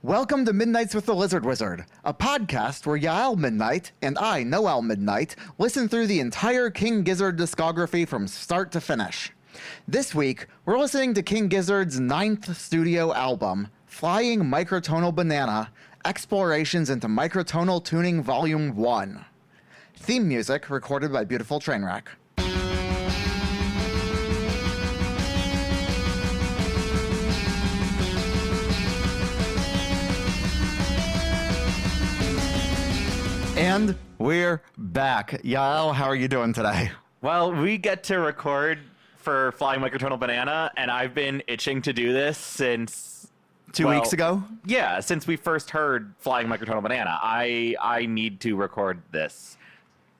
Welcome to Midnights with the Lizard Wizard, a podcast where Yael Midnight and I, Noel Midnight, listen through the entire King Gizzard discography from start to finish. This week, we're listening to King Gizzard's 9th studio album, Flying Microtonal Banana, Explorations into Microtonal Tuning Volume 1. Theme music recorded by Beautiful Trainwreck. And we're back. Yael, how are you doing today? Well, we get to record for Flying Microtonal Banana, and I've been itching to do this since... 2 weeks ago? Yeah, since we first heard Flying Microtonal Banana. I need to record this.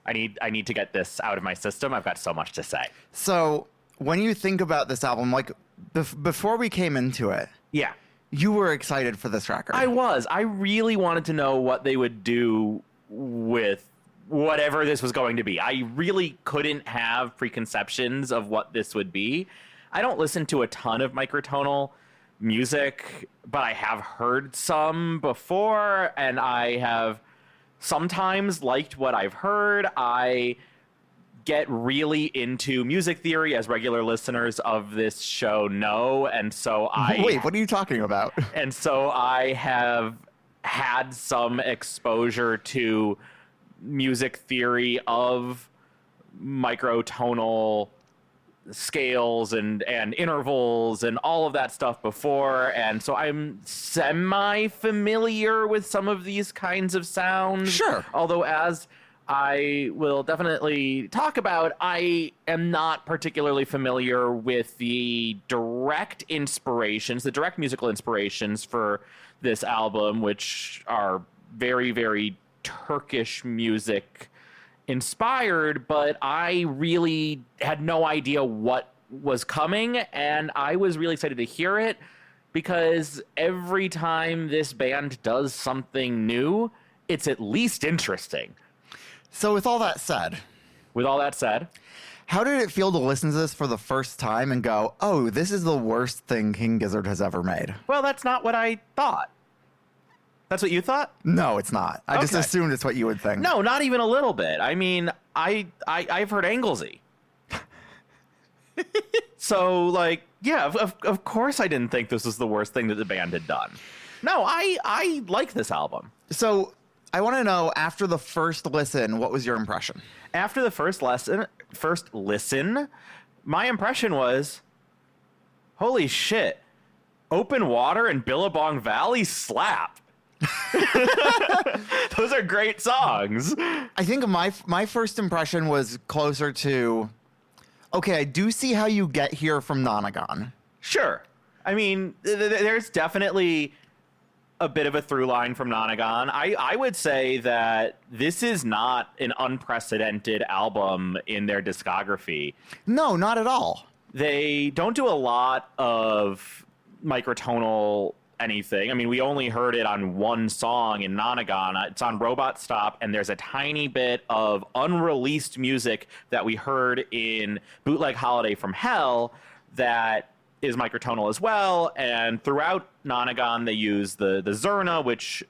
I need to get this out of my system. I've got so much to say. So, when you think about this album, like, before we came into it... Yeah. You were excited for this record. I was. I really wanted to know what they would do with whatever this was going to be. I really couldn't have preconceptions of what this would be. I don't listen to a ton of microtonal music, but I have heard some before, and I have sometimes liked what I've heard. I get really into music theory, as regular listeners of this show know, and so I... Wait, what are you talking about? And so I have had some exposure to music theory of microtonal scales and intervals and all of that stuff before, and so I'm semi-familiar with some of these kinds of sounds. Sure. Although, as I will definitely talk about, I am not particularly familiar with the direct inspirations, the direct musical inspirations for this album, which are very, very Turkish music inspired, but I really had no idea what was coming, and I was really excited to hear it, because every time this band does something new, it's at least interesting. So with all that said, how did it feel to listen to this for the first time and go, oh, this is the worst thing King Gizzard has ever made? Well, that's not what I thought. That's what you thought? No, it's not. I just assumed it's what you would think. No, not even a little bit. I mean, I've heard Anglesey. So, like, yeah, of course I didn't think this was the worst thing that the band had done. No, I like this album. So I want to know, after the first listen, what was your impression? After the first listen, my impression was, holy shit, Open Water and Billabong Valley slap. Those are great songs. I think my first impression was closer to, okay, I do see how you get here from Nonagon. Sure. I mean, there's definitely a bit of a through line from Nonagon. I would say that this is not an unprecedented album in their discography. No, not at all. They don't do a lot of microtonal anything. I mean, we only heard it on one song in Nonagon. It's on Robot Stop, and there's a tiny bit of unreleased music that we heard in Bootleg Holiday from Hell that is microtonal as well. And throughout Nonagon, they use the zurna, which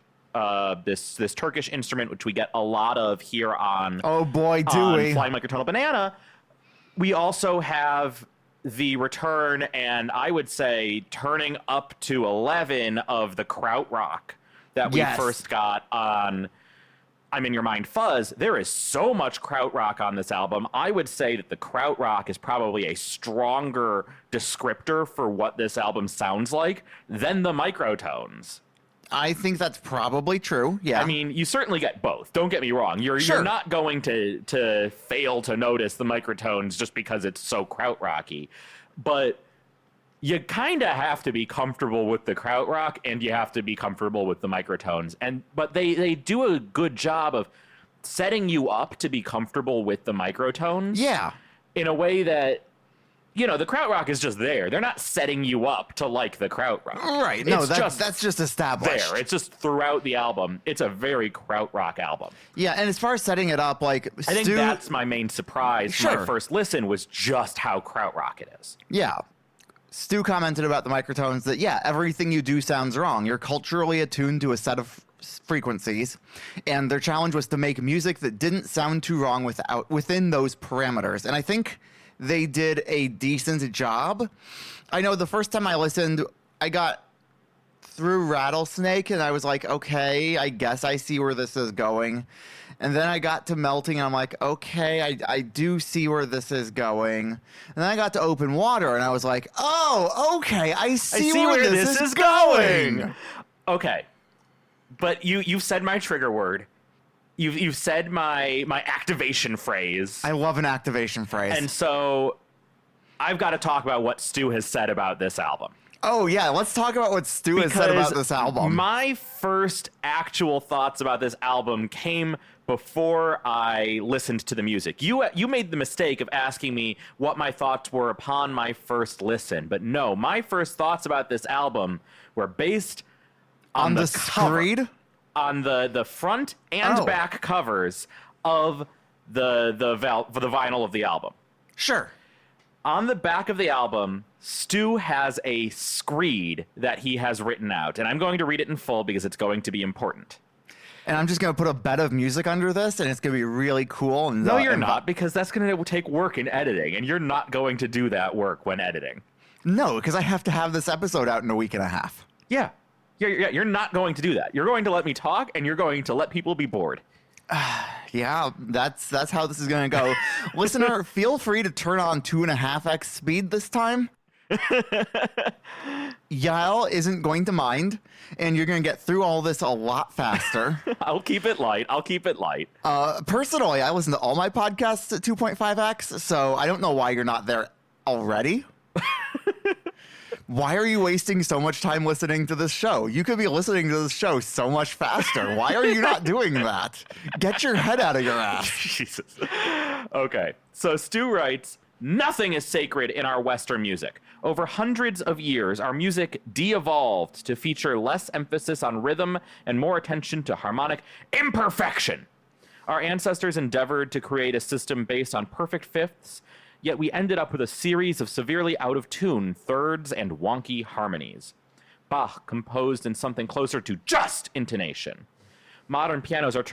this Turkish instrument, which we get a lot of here on Flying Microtonal Banana. We also have the return, and I would say turning up to 11 of the krautrock that we first got on I'm in Your Mind Fuzz. There is so much krautrock on this album. I would say that the krautrock is probably a stronger descriptor for what this album sounds like than the microtones. I think that's probably true, yeah. I mean, you certainly get both. Don't get me wrong. You're not going to fail to notice the microtones just because it's so krautrocky. But you kind of have to be comfortable with the krautrock, and you have to be comfortable with the microtones. But they do a good job of setting you up to be comfortable with the microtones. Yeah. In a way that, you know, the krautrock is just there. They're not setting you up to like the krautrock. Right. No, that's just established. There. It's just throughout the album. It's a very krautrock album. Yeah, and as far as setting it up, like... I think that's my main surprise from my first listen, was just how krautrock it is. Yeah. Stu commented about the microtones that, yeah, everything you do sounds wrong. You're culturally attuned to a set of frequencies, and their challenge was to make music that didn't sound too wrong within those parameters. And I think they did a decent job. I know the first time I listened, I got through Rattlesnake, and I was like, okay, I guess I see where this is going. And then I got to Melting, and I'm like, okay, I do see where this is going. And then I got to Open Water, and I was like, oh, okay, I see where this is going. Okay, but you've said my trigger word. You've said my activation phrase. I love an activation phrase. And so I've got to talk about what Stu has said about this album. Oh, yeah, let's talk about what Stu has said about this album. My first actual thoughts about this album came before I listened to the music. You made the mistake of asking me what my thoughts were upon my first listen. But no, my first thoughts about this album were based on the screed? On the front and back covers of the vinyl of the album. Sure. On the back of the album, Stu has a screed that he has written out, and I'm going to read it in full because it's going to be important. And I'm just going to put a bed of music under this, and it's going to be really cool. And no, you're not, because that's going to take work in editing, and you're not going to do that work when editing. No, because I have to have this episode out in a week and a half. Yeah. You're not going to do that. You're going to let me talk, and you're going to let people be bored. Yeah, that's how this is going to go. Listener, feel free to turn on 2.5x speed this time. Yael isn't going to mind, and you're going to get through all this a lot faster. I'll keep it light. Personally, I listen to all my podcasts at 2.5x, so I don't know why you're not there already. Why are you wasting so much time listening to this show? You could be listening to this show so much faster. Why are you not doing that? Get your head out of your ass. Jesus. Okay. So Stu writes, nothing is sacred in our Western music. Over hundreds of years, our music de-evolved to feature less emphasis on rhythm and more attention to harmonic imperfection. Our ancestors endeavored to create a system based on perfect fifths, yet we ended up with a series of severely out-of-tune thirds and wonky harmonies. Bach composed in something closer to just intonation. Modern pianos are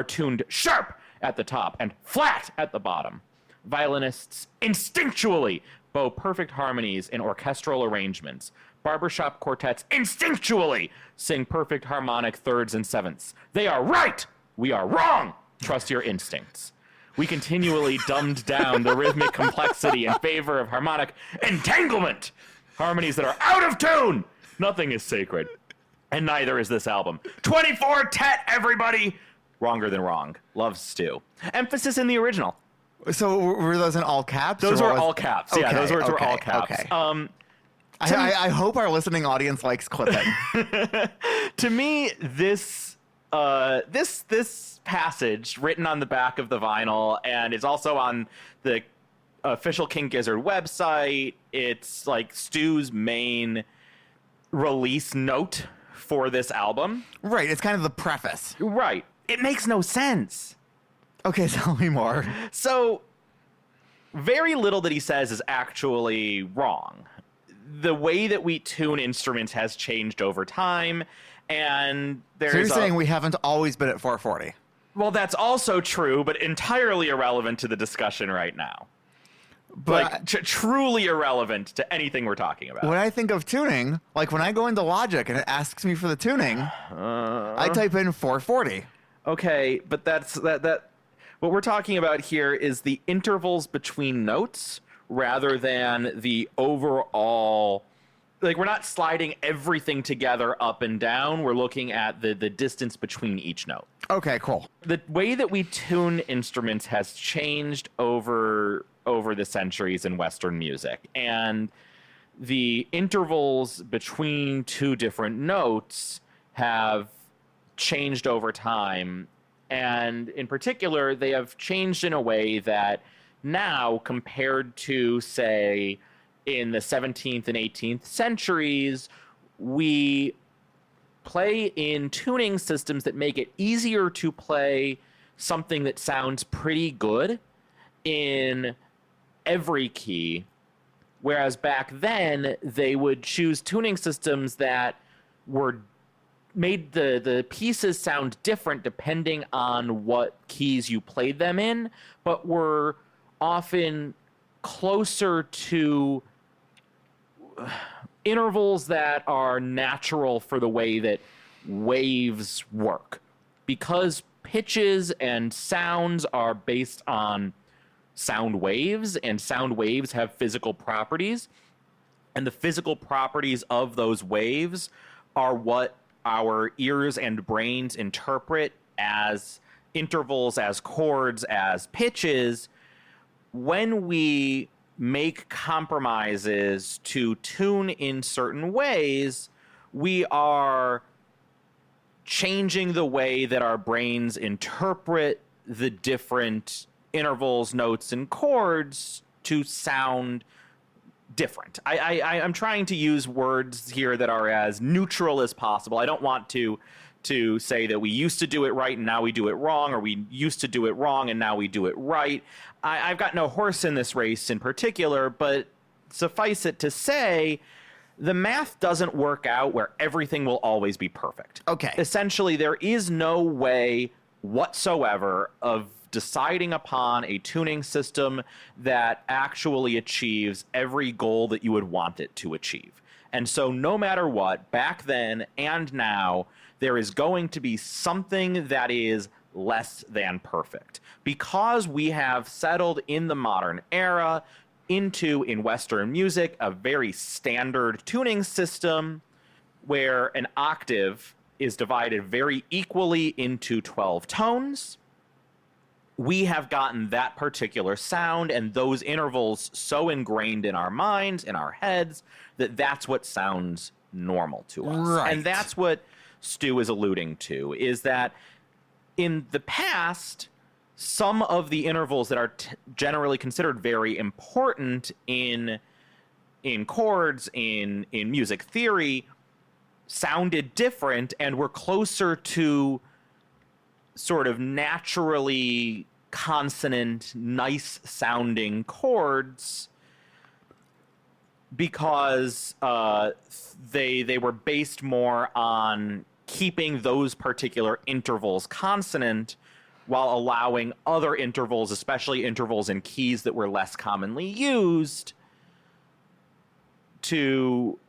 tuned sharp at the top and flat at the bottom. Violinists instinctually bow perfect harmonies in orchestral arrangements. Barbershop quartets instinctually sing perfect harmonic thirds and sevenths. They are right! We are wrong! Trust your instincts. We continually dumbed down the rhythmic complexity in favor of harmonic entanglement. Harmonies that are out of tune. Nothing is sacred. And neither is this album. 24 tet, everybody! Wronger than wrong. Loves Stu. Emphasis in the original. So were those in all caps? Those were all caps. Okay, yeah, those words were all caps. Okay. I hope our listening audience likes clipping. To me, this passage written on the back of the vinyl, and it's also on the official King Gizzard website. It's like Stu's main release note for this album. Right. It's kind of the preface. Right. It makes no sense. Okay, tell me more. So, very little that he says is actually wrong. The way that we tune instruments has changed over time, and there's So you're saying we haven't always been at 440? Well, that's also true, but entirely irrelevant to the discussion right now. But like, truly irrelevant to anything we're talking about. When I think of tuning, like when I go into Logic and it asks me for the tuning, I type in 440. Okay, but that's what we're talking about here is the intervals between notes rather than the overall. Like, we're not sliding everything together up and down. We're looking at the distance between each note. Okay, cool. The way that we tune instruments has changed over the centuries in Western music. And the intervals between two different notes have changed over time. And in particular, they have changed in a way that now, compared to, say, in the 17th and 18th centuries, we play in tuning systems that make it easier to play something that sounds pretty good in every key Whereas back then, they would choose tuning systems that were made the pieces sound different depending on what keys you played them in, but were often closer to intervals that are natural for the way that waves work. Because pitches and sounds are based on sound waves, and sound waves have physical properties, and the physical properties of those waves are what our ears and brains interpret as intervals, as chords, as pitches. When we make compromises to tune in certain ways, we are changing the way that our brains interpret the different intervals, notes, and chords to sound different. I'm trying to use words here that are as neutral as possible. I don't want to say that we used to do it right and now we do it wrong, or we used to do it wrong and now we do it right. I've got no horse in this race in particular, but suffice it to say, the math doesn't work out where everything will always be perfect. Okay. Essentially, there is no way whatsoever of deciding upon a tuning system that actually achieves every goal that you would want it to achieve. And so no matter what, back then and now, there is going to be something that is less than perfect. Because we have settled in the modern era into, in Western music, a very standard tuning system where an octave is divided very equally into 12 tones. We have gotten that particular sound and those intervals so ingrained in our minds, in our heads, that that's what sounds normal to us. Right. And that's what Stu is alluding to, is that in the past, some of the intervals that are generally considered very important in chords, in music theory, sounded different and were closer to sort of naturally consonant, nice sounding chords, because they were based more on keeping those particular intervals consonant while allowing other intervals, especially intervals in keys that were less commonly used, to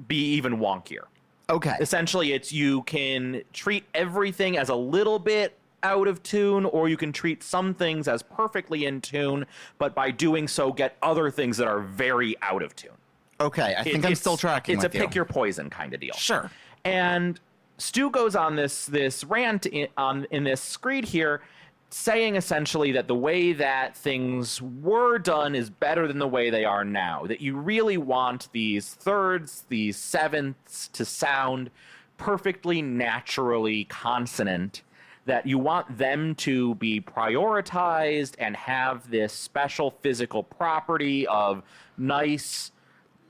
be even wonkier. Okay. Essentially, it's you can treat everything as a little bit out of tune, or you can treat some things as perfectly in tune, but by doing so, get other things that are very out of tune. Okay, I think I'm still tracking It's with a pick your poison kind of deal. Sure. And Stu goes on this rant in this screed here, saying essentially that the way that things were done is better than the way they are now. That you really want these thirds, these sevenths to sound perfectly naturally consonant, that you want them to be prioritized and have this special physical property of nice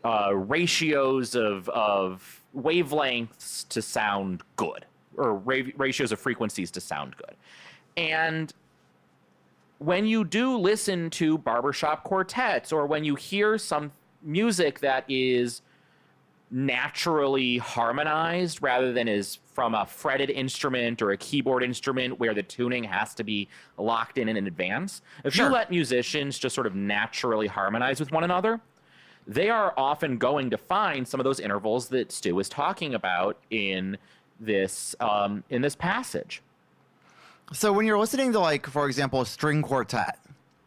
ratios of wavelengths to sound good, or ratios of frequencies to sound good. And when you do listen to barbershop quartets, or when you hear some music that is naturally harmonized rather than is from a fretted instrument or a keyboard instrument where the tuning has to be locked in advance, if Sure. you let musicians just sort of naturally harmonize with one another, they are often going to find some of those intervals that Stu is talking about in this passage. So when you're listening to, like, for example, a string quartet,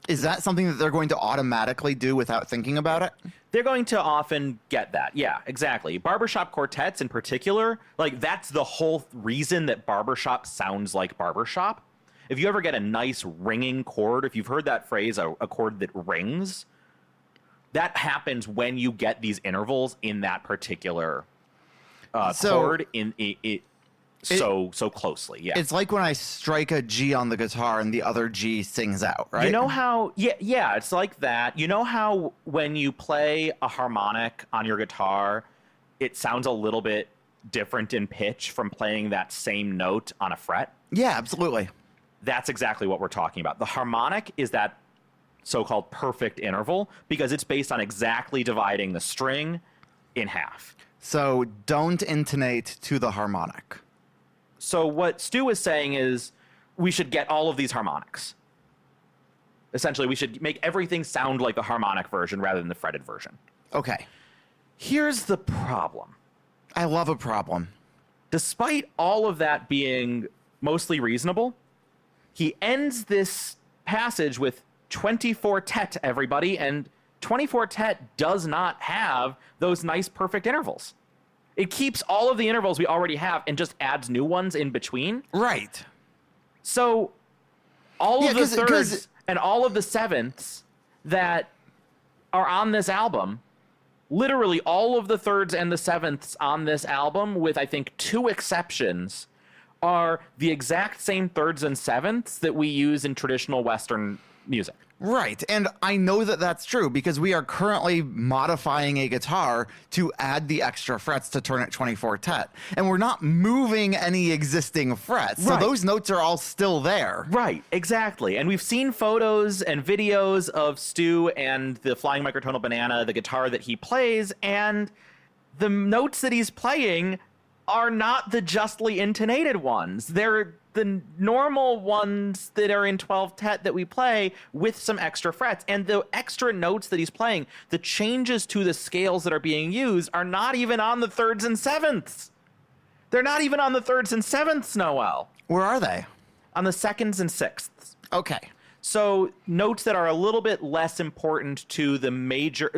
is that something that they're going to automatically do without thinking about it? They're going to often get that. Yeah, exactly. Barbershop quartets in particular, like, that's the whole reason that barbershop sounds like barbershop. If you ever get a nice ringing chord, if you've heard that phrase, a chord that rings, that happens when you get these intervals in that particular chord in it so closely. Yeah. It's like when I strike a G on the guitar and the other G sings out, right? You know how, yeah, it's like that. You know how when you play a harmonic on your guitar, it sounds a little bit different in pitch from playing that same note on a fret? Yeah, absolutely. That's exactly what we're talking about. The harmonic is that so-called perfect interval because it's based on exactly dividing the string in half. So don't intonate to the harmonic. So what Stu is saying is we should get all of these harmonics. Essentially, we should make everything sound like the harmonic version rather than the fretted version. Okay. Here's the problem. I love a problem. Despite all of that being mostly reasonable, he ends this passage with 24 tet, everybody, and 24 tet does not have those nice perfect intervals. It keeps all of the intervals we already have and just adds new ones in between. Right. So all of the thirds and all of the sevenths that are on this album, literally all of the thirds and the sevenths on this album, with I think 2 exceptions, are the exact same thirds and sevenths that we use in traditional Western music. Right. And I know that that's true because we are currently modifying a guitar to add the extra frets to turn it 24 tet. And we're not moving any existing frets. So those notes are all still there. Right, exactly. And we've seen photos and videos of Stu and the Flying Microtonal Banana, the guitar that he plays, and the notes that he's playing are not the justly intonated ones. They're the normal ones that are in 12 tet that we play with some extra frets. And the extra notes that he's playing, the changes to the scales that are being used are not even on the thirds and sevenths. They're not even on the thirds and sevenths, Noel. Where are they? On the seconds and sixths. Okay. So notes that are a little bit less important to the major,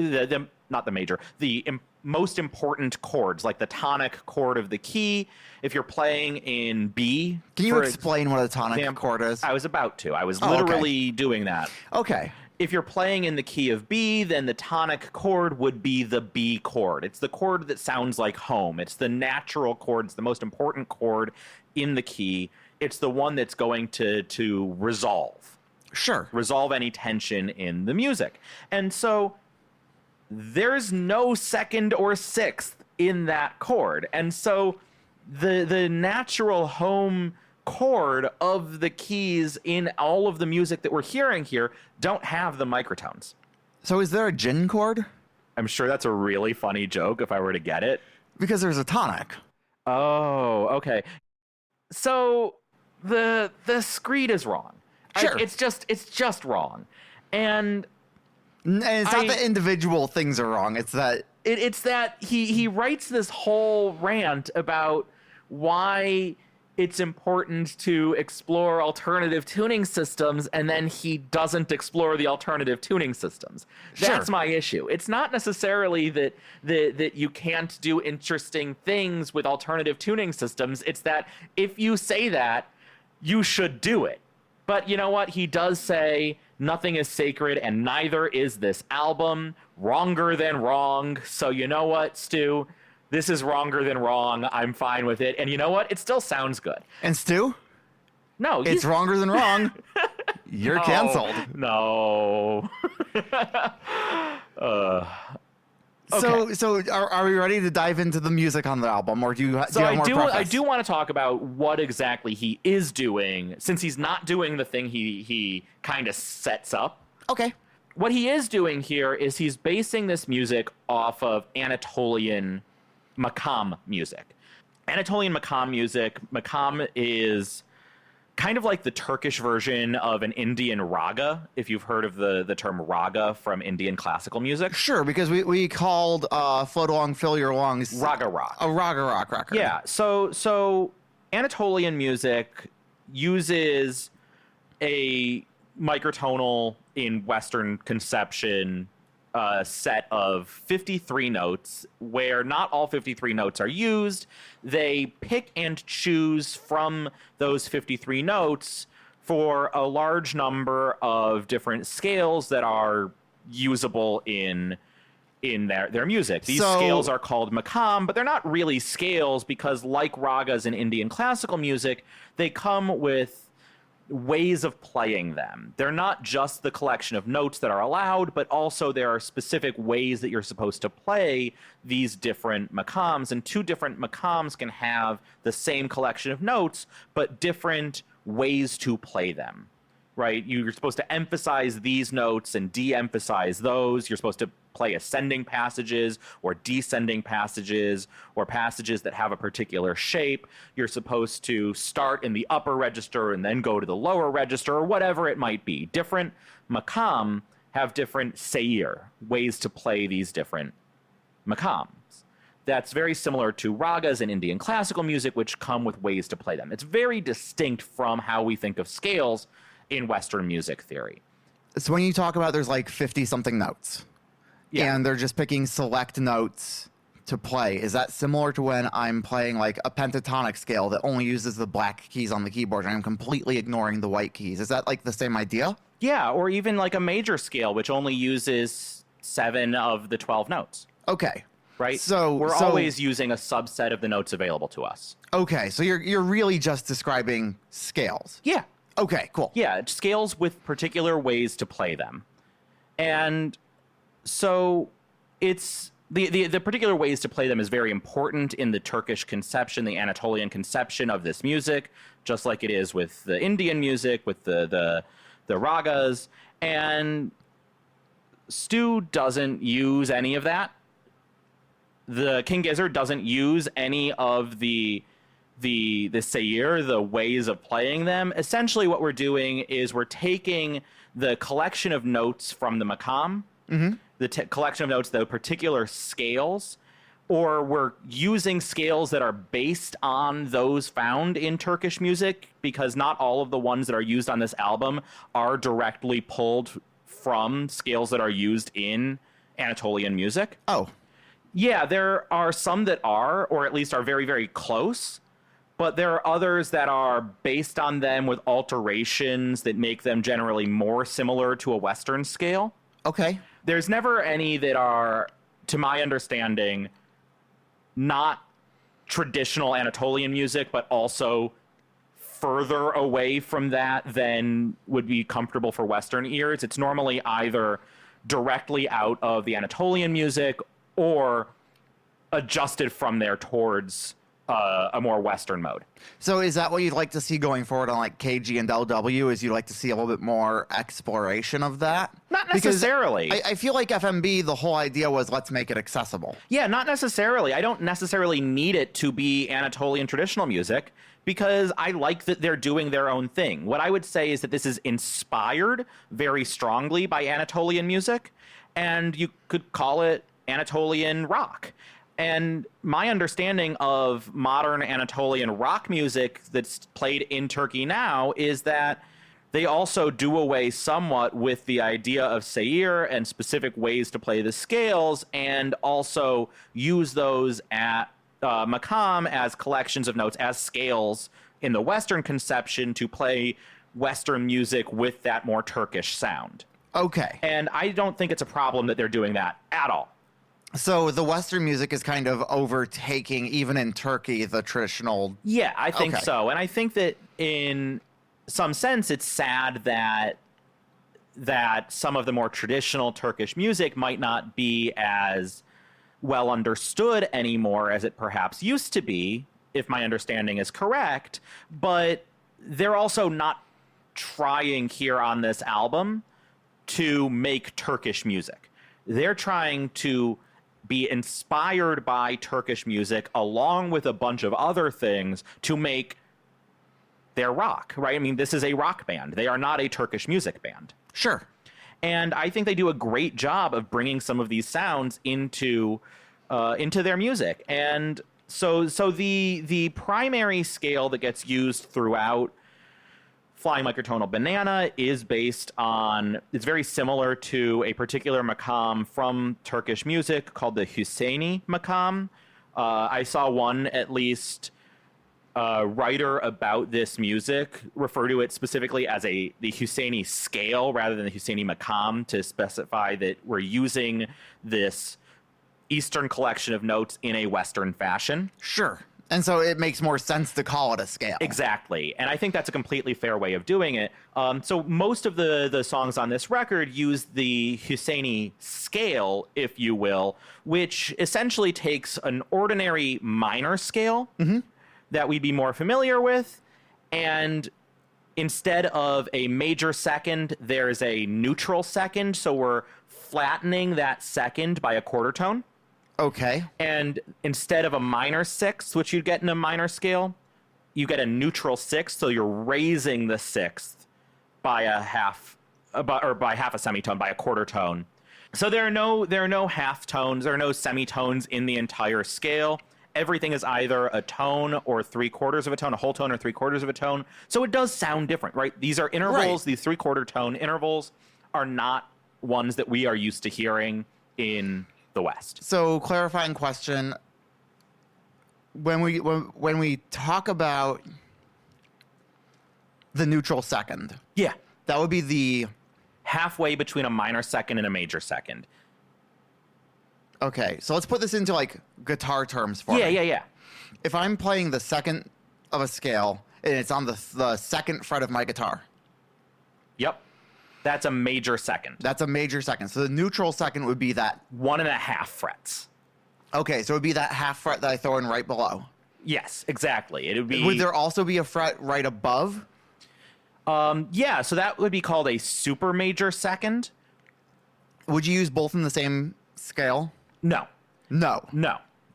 not the major, the most important chords, like the tonic chord of the key. If you're playing in B. Can you explain what a tonic chord is? I was about to. I was literally doing that. Okay. If you're playing in the key of B, then the tonic chord would be the B chord. It's the chord that sounds like home. It's the natural chord. It's the most important chord in the key. It's the one that's going to resolve. Sure. Resolve any tension in the music. And so there's no second or sixth in that chord. And so the natural home chord of the keys in all of the music that we're hearing here don't have the microtones. So is there a gin chord? I'm sure that's a really funny joke if I were to get it. Because there's a tonic. Oh, okay. So the screed is wrong. Sure. It's just wrong. And it's not that individual things are wrong. It's that it's that he writes this whole rant about why it's important to explore alternative tuning systems, and then he doesn't explore the alternative tuning systems. That's Sure. my issue. It's not necessarily that you can't do interesting things with alternative tuning systems. It's that if you say that, you should do it. But you know what? He does say nothing is sacred, and neither is this album. Wronger than wrong. So you know what, Stu? This is wronger than wrong. I'm fine with it. And you know what? It still sounds good. And Stu? No, it's wronger than wrong. You're canceled. No. Okay. So are we ready to dive into the music on the album, or do you have more preface? I do want to talk about what exactly he is doing, since he's not doing the thing he kind of sets up. Okay. What he is doing here is he's basing this music off of Anatolian makam music. Anatolian makam music, makam is kind of like the Turkish version of an Indian raga, if you've heard of the term raga from Indian classical music. Sure, because we called Float Along, Fill Your Lungs Raga rock. A raga rock record. Yeah, so Anatolian music uses a microtonal in Western conception set of 53 notes, where not all 53 notes are used. They pick and choose from those 53 notes for a large number of different scales that are usable in their music. These scales are called makam, but they're not really scales because, like ragas in Indian classical music, they come with ways of playing them. They're not just the collection of notes that are allowed, but also there are specific ways that you're supposed to play these different makams, and 2 different makams can have the same collection of notes, but different ways to play them, right? You're supposed to emphasize these notes and de-emphasize those. You're supposed to play ascending passages or descending passages or passages that have a particular shape. You're supposed to start in the upper register and then go to the lower register, or whatever it might be. Different maqam have different seir, ways to play these different maqams. That's very similar to ragas in Indian classical music, which come with ways to play them. It's very distinct from how we think of scales in Western music theory. So when you talk about there's like 50 something notes, and they're just picking select notes to play, is that similar to when I'm playing like a pentatonic scale that only uses the black keys on the keyboard and I'm completely ignoring the white keys? Is that like the same idea? Yeah, or even like a major scale, which only uses 7 of the 12 notes. Okay. Right? So we're always using a subset of the notes available to us. Okay, so you're really just describing scales. Yeah. Okay, cool. Yeah, scales with particular ways to play them. And so it's the particular ways to play them is very important in the Turkish conception, the Anatolian conception of this music, just like it is with the Indian music, with the ragas. And Stu doesn't use any of that. The King Gizzard doesn't use any of the seir, the ways of playing them. Essentially what we're doing is we're taking the collection of notes from the maqam, the collection of notes, the particular scales, or we're using scales that are based on those found in Turkish music, because not all of the ones that are used on this album are directly pulled from scales that are used in Anatolian music. Oh. Yeah, there are some that are, or at least are very, very close. But there are others that are based on them with alterations that make them generally more similar to a Western scale. Okay. There's never any that are, to my understanding, not traditional Anatolian music, but also further away from that than would be comfortable for Western ears. It's normally either directly out of the Anatolian music or adjusted from there towards a more Western mode. So is that what you'd like to see going forward on like KG and LW? Is you'd like to see a little bit more exploration of that? Not necessarily. I feel like FMB, the whole idea was let's make it accessible. Yeah, not necessarily. I don't necessarily need it to be Anatolian traditional music, because I like that they're doing their own thing. What I would say is that this is inspired very strongly by Anatolian music, and you could call it Anatolian rock. And my understanding of modern Anatolian rock music that's played in Turkey now is that they also do away somewhat with the idea of seir and specific ways to play the scales, and also use those at maqam as collections of notes, as scales in the Western conception to play Western music with that more Turkish sound. Okay. And I don't think it's a problem that they're doing that at all. So the Western music is kind of overtaking, even in Turkey, the traditional... Yeah, I think Okay. so. And I think that in some sense, it's sad that some of the more traditional Turkish music might not be as well understood anymore as it perhaps used to be, if my understanding is correct. But they're also not trying here on this album to make Turkish music. They're trying to be inspired by Turkish music along with a bunch of other things to make their rock, right? I mean, this is a rock band. They are not a Turkish music band. Sure. And I think they do a great job of bringing some of these sounds into their music. And so the primary scale that gets used throughout Flying Microtonal Banana is based on, it's very similar to a particular maqam from Turkish music called the Hüseyni maqam. I saw one, at least, writer about this music refer to it specifically as the Hüseyni scale rather than the Hüseyni maqam, to specify that we're using this Eastern collection of notes in a Western fashion. Sure. And so it makes more sense to call it a scale. Exactly. And I think that's a completely fair way of doing it. So most of the songs on this record use the Hüseyni scale, if you will, which essentially takes an ordinary minor scale that we'd be more familiar with, and instead of a major second, there's a neutral second. So we're flattening that second by a quarter tone. Okay. And instead of a minor sixth, which you'd get in a minor scale, you get a neutral sixth. So you're raising the sixth by a half, or by half a semitone, by a quarter tone. So there are no half tones, there are no semitones in the entire scale. Everything is either a tone or 3/4 of a tone, a whole tone or 3/4 of a tone. So it does sound different, right? These are intervals. Right. These 3/4 tone intervals are not ones that we are used to hearing in the West. So, clarifying question: when we talk about the neutral second, yeah, that would be the halfway between a minor second and a major second. Okay, so let's put this into like guitar terms for me. Yeah. If I'm playing the second of a scale and it's on the second fret of my guitar. Yep. That's a major second. That's a major second. So the neutral second would be that 1.5 frets. Okay, so it would be that half fret that I throw in right below. Yes, exactly. It would be. Would there also be a fret right above? Yeah, so that would be called a super major second. Would you use both in the same scale? No. No.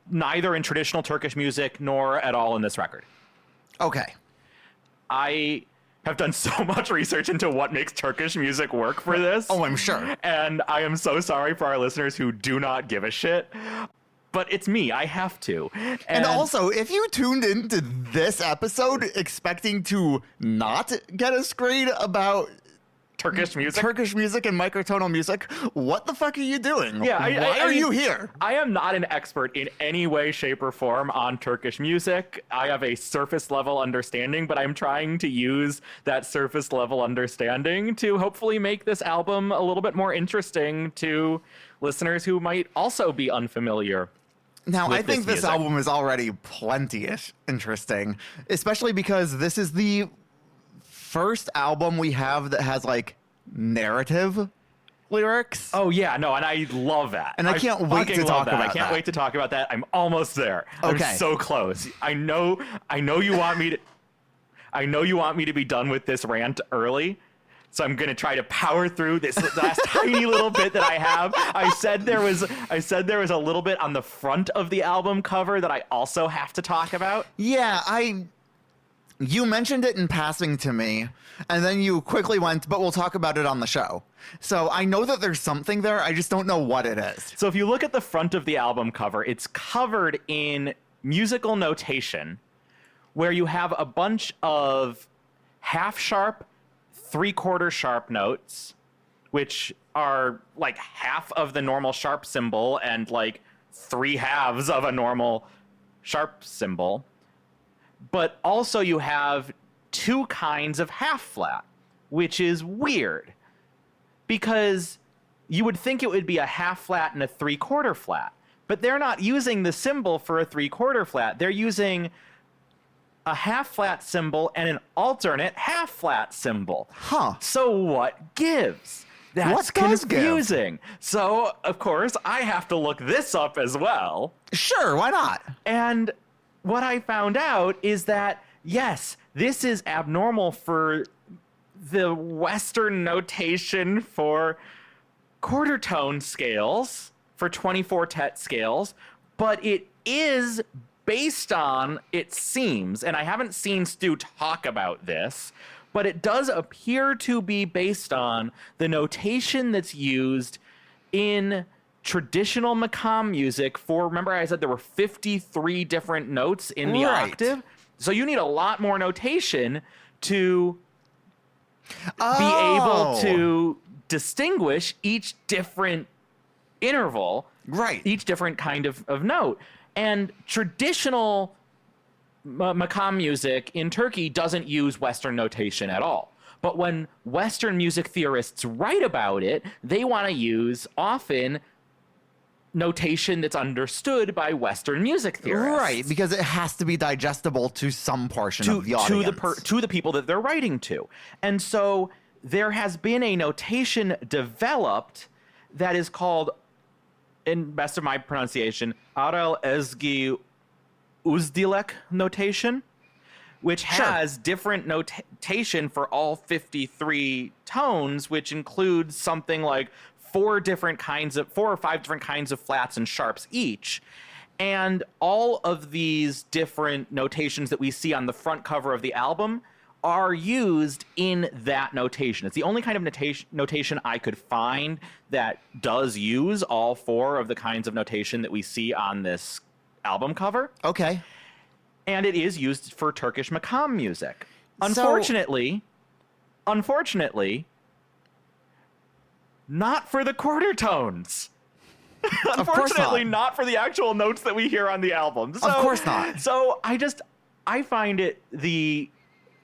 Neither in traditional Turkish music nor at all in this record. Okay. I have done so much research into what makes Turkish music work for this. Oh, I'm sure. And I am so sorry for our listeners who do not give a shit. But it's me. I have to. And also, if you tuned into this episode expecting to not get a screed about Turkish music and microtonal music, what the fuck are you doing? Yeah, Why are you here? I am not an expert in any way, shape, or form on Turkish music. I have a surface level understanding, but I'm trying to use that surface level understanding to hopefully make this album a little bit more interesting to listeners who might also be unfamiliar. Now, I think this album is already plenty-ish interesting, especially because this is the first album we have that has, like, narrative lyrics. Oh, yeah, no, and I love that. And I can't wait to talk about that. I can't wait to talk about that. I'm almost there. Okay. I'm so close. I know you want me to be done with this rant early. So I'm going to try to power through this last tiny little bit that I have. I said there was a little bit on the front of the album cover that I also have to talk about. Yeah, you mentioned it in passing to me, and then you quickly went, but we'll talk about it on the show. So I know that there's something there. I just don't know what it is. So if you look at the front of the album cover, it's covered in musical notation where you have a bunch of half sharp, 3/4 sharp notes, which are like half of the normal sharp symbol and like 3/2 of a normal sharp symbol. But also you have two kinds of half flat, which is weird because you would think it would be a half flat and a 3/4 flat, but they're not using the symbol for a 3/4 flat. They're using a half flat symbol and an alternate half flat symbol. Huh. So what gives? That's confusing. So, of course, I have to look this up as well. Sure, why not? And what I found out is that, yes, this is abnormal for the Western notation for quarter tone scales, for 24-tet scales, but it is based on, it seems, and I haven't seen Stu talk about this, but it does appear to be based on the notation that's used in traditional Makam music for, remember I said there were 53 different notes in the octave? So you need a lot more notation to be able to distinguish each different interval, each different kind of note. And traditional Makam music in Turkey doesn't use Western notation at all. But when Western music theorists write about it, they want to use often notation that's understood by Western music theorists. Right, because it has to be digestible to some portion of the audience. To the people that they're writing to. And so there has been a notation developed that is called, in best of my pronunciation, Aral Ezgi Uzdilek notation, which has different notation for all 53 tones, which includes something like 4 or 5 different kinds of flats and sharps each. And all of these different notations that we see on the front cover of the album are used in that notation. It's the only kind of notation I could find that does use all 4 of the kinds of notation that we see on this album cover. Okay. And it is used for Turkish makam music. Unfortunately, not for the quarter tones. Unfortunately, not for the actual notes that we hear on the album. So, of course not. So I find the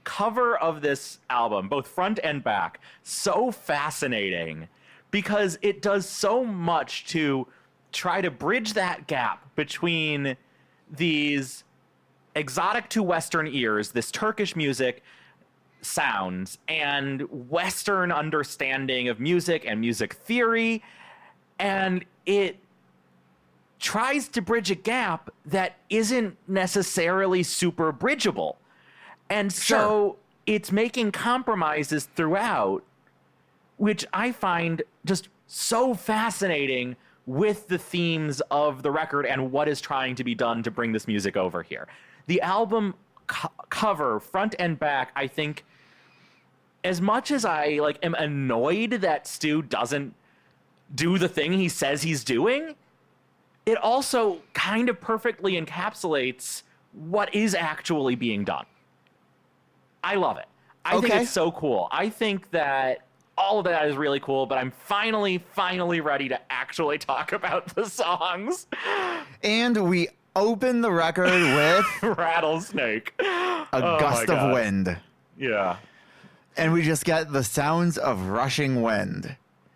cover of this album, both front and back, so fascinating because it does so much to try to bridge that gap between these exotic to Western ears, this Turkish music sounds, and Western understanding of music and music theory. And it tries to bridge a gap that isn't necessarily super bridgeable. And so it's making compromises throughout, which I find just so fascinating with the themes of the record and what is trying to be done to bring this music over here. The album cover, front and back, I think, as much as I am annoyed that Stu doesn't do the thing he says he's doing, it also kind of perfectly encapsulates what is actually being done. I love it. I think it's so cool. I think that all of that is really cool, but I'm finally ready to actually talk about the songs. And we open the record with Rattlesnake. A gust of wind. Yeah. And we just get the sounds of rushing wind.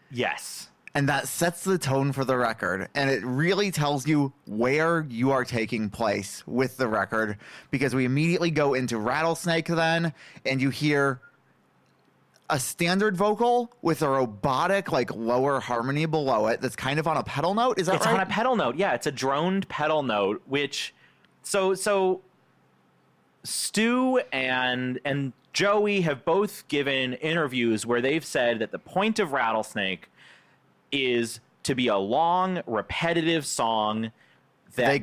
Yes. And that sets the tone for the record. And it really tells you where you are taking place with the record, because we immediately go into Rattlesnake then, and you hear a standard vocal with a robotic, lower harmony below it that's kind of on a pedal note. Is that right? It's on a pedal note. Yeah, it's a droned pedal note, which... So Stu and Joey have both given interviews where they've said that the point of Rattlesnake is to be a long, repetitive song that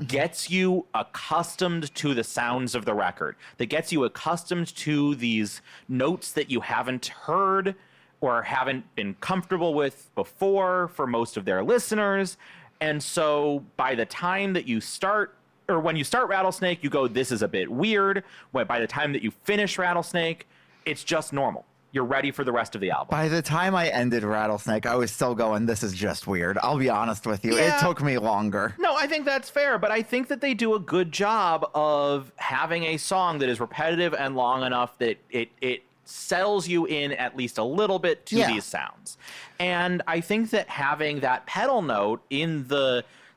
gets you accustomed to the sounds of the record, that gets you accustomed to these notes that you haven't heard or haven't been comfortable with before for most of their listeners. And so by the time that you start, or when you start Rattlesnake, you go, this is a bit weird. By the time that you finish Rattlesnake, it's just normal. You're ready for the rest of the album. By the time I ended Rattlesnake, I was still going, this is just weird. I'll be honest with you. Yeah. It took me longer. No, I think that's fair, but I think that they do a good job of having a song that is repetitive and long enough that it settles you in at least a little bit to these sounds. And I think that having that pedal note in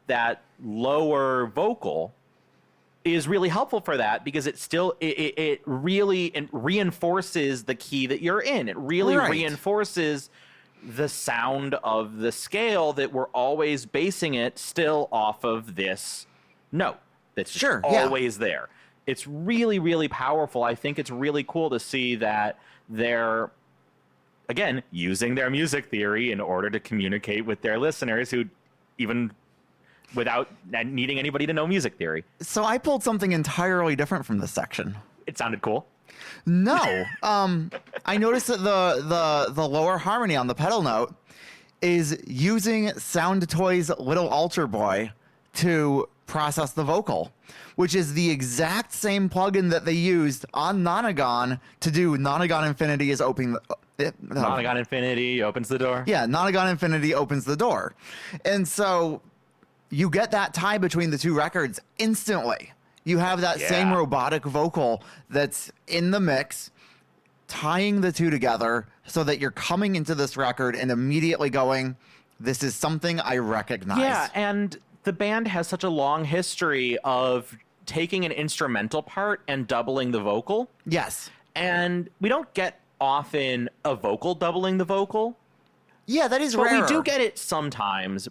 that lower vocal is really helpful for that, because it really reinforces the key that you're in. It really reinforces the sound of the scale that we're always basing it still off of this note that's just always there. It's really, really powerful. I think it's really cool to see that they're, again, using their music theory in order to communicate with their listeners who even... without needing anybody to know music theory. So I pulled something entirely different from this section. It sounded cool. No. I noticed that the lower harmony on the pedal note is using Sound Toy's Little Altar Boy to process the vocal, which is the exact same plugin that they used on Nonagon to do Nonagon Infinity is opening Nonagon Infinity opens the door. Yeah, Nonagon Infinity opens the door. And so you get that tie between the two records instantly. You have that same robotic vocal that's in the mix, tying the two together so that you're coming into this record and immediately going, this is something I recognize. Yeah, and the band has such a long history of taking an instrumental part and doubling the vocal. Yes. And we don't get often a vocal doubling the vocal. Yeah, that is rare. But we do get it sometimes.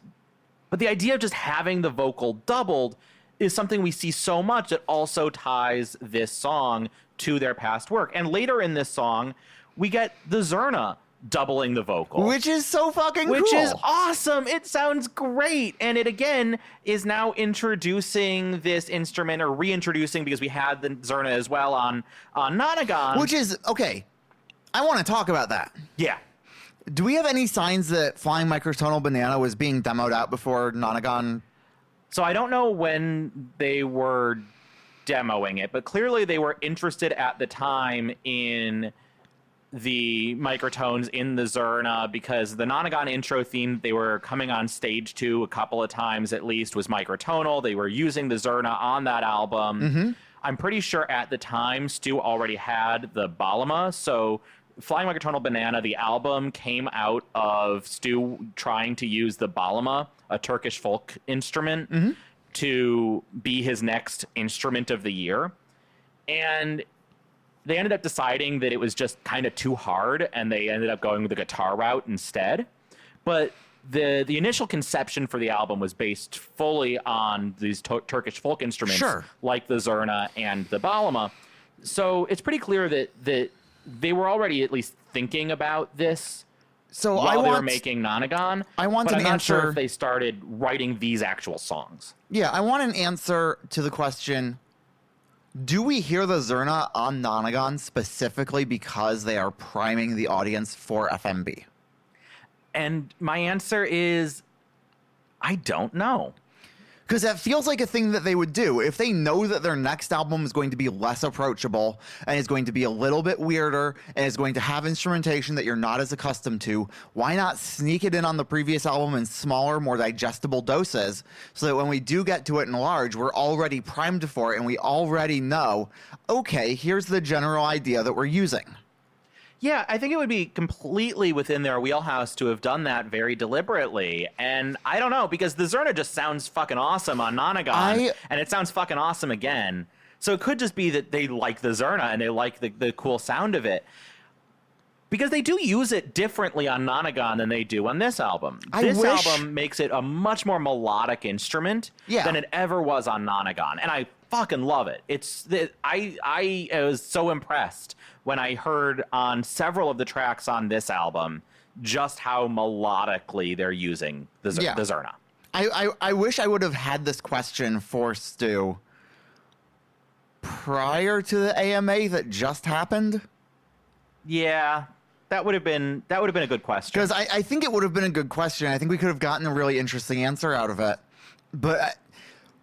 But the idea of just having the vocal doubled is something we see so much that also ties this song to their past work. And later in this song, we get the Zerna doubling the vocal. Which is so fucking cool. Which is awesome. It sounds great. And it, again, is now introducing this instrument, or reintroducing, because we had the Zerna as well on Nonagon. Which is, okay, I want to talk about that. Yeah. Do we have any signs that Flying Microtonal Banana was being demoed out before Nonagon? So I don't know when they were demoing it, but clearly they were interested at the time in the microtones in the Zerna, because the Nonagon intro theme they were coming on stage to a couple of times at least was microtonal. They were using the Zerna on that album. Mm-hmm. I'm pretty sure at the time Stu already had the Balama, so Flying Microtonal Banana, the album, came out of Stu trying to use the Balama, a Turkish folk instrument, to be his next instrument of the year. And they ended up deciding that it was just kind of too hard, and they ended up going with the guitar route instead. But the initial conception for the album was based fully on these Turkish folk instruments, like the Zerna and the Balama. So it's pretty clear that they were already at least thinking about this while they were making Nonagon. I'm not sure if they started writing these actual songs. Yeah, I want an answer to the question, do we hear the Zerna on Nonagon specifically because they are priming the audience for FMB? And my answer is, I don't know. Because that feels like a thing that they would do. If they know that their next album is going to be less approachable and is going to be a little bit weirder and is going to have instrumentation that you're not as accustomed to, why not sneak it in on the previous album in smaller, more digestible doses so that when we do get to it in large, we're already primed for it and we already know, okay, here's the general idea that we're using. Yeah, I think it would be completely within their wheelhouse to have done that very deliberately. And I don't know, because the Zerna just sounds fucking awesome on Nonagon, and it sounds fucking awesome again. So it could just be that they like the Zerna and they like the cool sound of it. Because they do use it differently on Nonagon than they do on this album. This album makes it a much more melodic instrument than it ever was on Nonagon. And I fucking love it. I was so impressed when I heard on several of the tracks on this album just how melodically they're using the Zerna. I wish I would have had this question for Stu prior to the AMA that just happened. Yeah, that would have been a good question. Because I think it would have been a good question. I think we could have gotten a really interesting answer out of it. But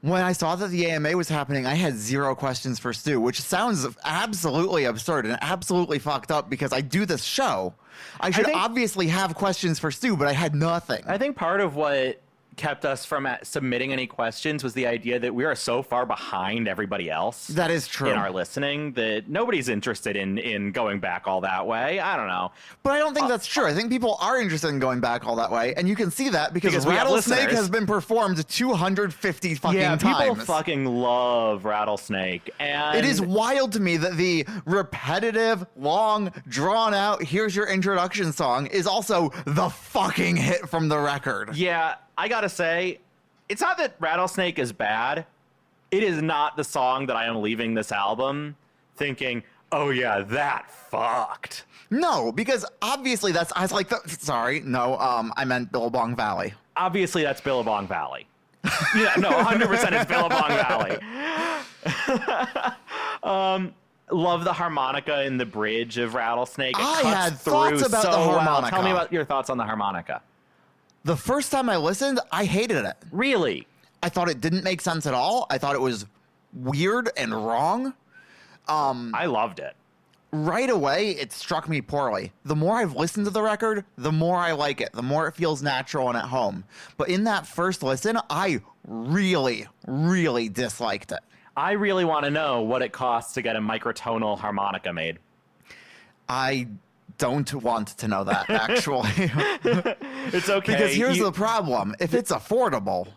when I saw that the AMA was happening, I had zero questions for Stu, which sounds absolutely absurd and absolutely fucked up because I do this show. I should obviously have questions for Stu, but I had nothing. I think part of what kept us from submitting any questions was the idea that we are so far behind everybody else. That is true. In our listening that nobody's interested in going back all that way. I don't know. But I don't think that's true. I think people are interested in going back all that way. And you can see that because Rattlesnake has been performed 250 fucking times. Yeah, people fucking love Rattlesnake. And it is wild to me that the repetitive, long, drawn out, here's your introduction song is also the fucking hit from the record. Yeah. I gotta say, it's not that Rattlesnake is bad. It is not the song that I am leaving this album thinking, oh yeah, that fucked. No, because obviously I meant Billabong Valley. Obviously that's Billabong Valley. Yeah, no, 100% it's Billabong Valley. Love the harmonica in the bridge of Rattlesnake. It I cuts had through thoughts about so the harmonica. Well. Tell me about your thoughts on the harmonica. The first time I listened, I hated it. Really? I thought it didn't make sense at all. I thought it was weird and wrong. I loved it. Right away, it struck me poorly. The more I've listened to the record, the more I like it. The more it feels natural and at home. But in that first listen, I really, really disliked it. I really want to know what it costs to get a microtonal harmonica made. I don't want to know that, actually. It's okay. Because here's the problem. If it's affordable,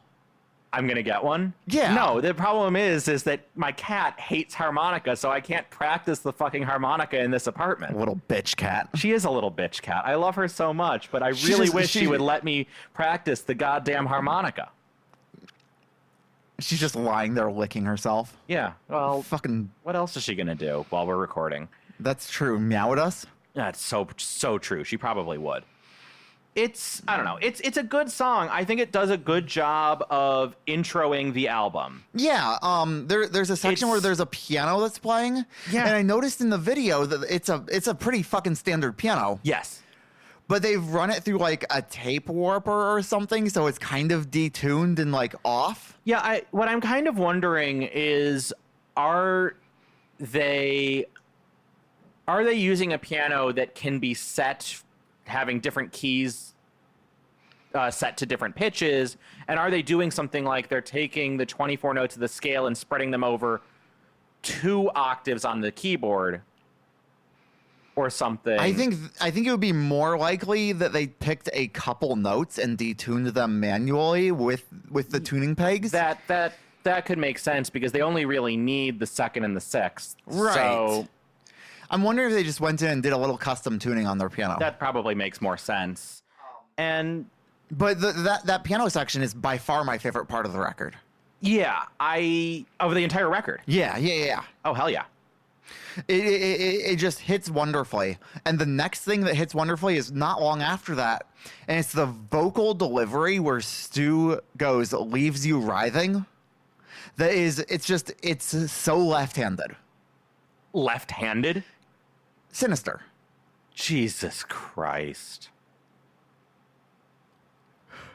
I'm going to get one? Yeah. No, the problem is that my cat hates harmonica, so I can't practice the fucking harmonica in this apartment. Little bitch cat. She is a little bitch cat. I love her so much, but I really wish she would let me practice the goddamn harmonica. She's just lying there licking herself. Yeah. Well, Fucking, what else is she gonna do while we're recording? that's true. Meow at us? That's so true. She probably would. I don't know. It's a good song. I think it does a good job of introing the album. Yeah, there's a section where there's a piano that's playing. Yeah. And I noticed in the video that it's a pretty fucking standard piano. Yes. But they've run it through like a tape warper or something, so it's kind of detuned and like off. Yeah, what I'm kind of wondering is are they using a piano that can be set having different keys set to different pitches, and are they doing something like they're taking the 24 notes of the scale and spreading them over 2 octaves on the keyboard or something? I think it would be more likely that they picked a couple notes and detuned them manually with the tuning pegs. that could make sense because they only really need the second and the sixth. Right. So I'm wondering if they just went in and did a little custom tuning on their piano. that probably makes more sense. But that piano section is by far my favorite part of the record. Yeah, of the entire record. Yeah. Oh, hell yeah. It just hits wonderfully. And the next thing that hits wonderfully is not long after that. And it's the vocal delivery where Stu goes, leaves you writhing. It's so left-handed. Left-handed? Sinister. Jesus Christ.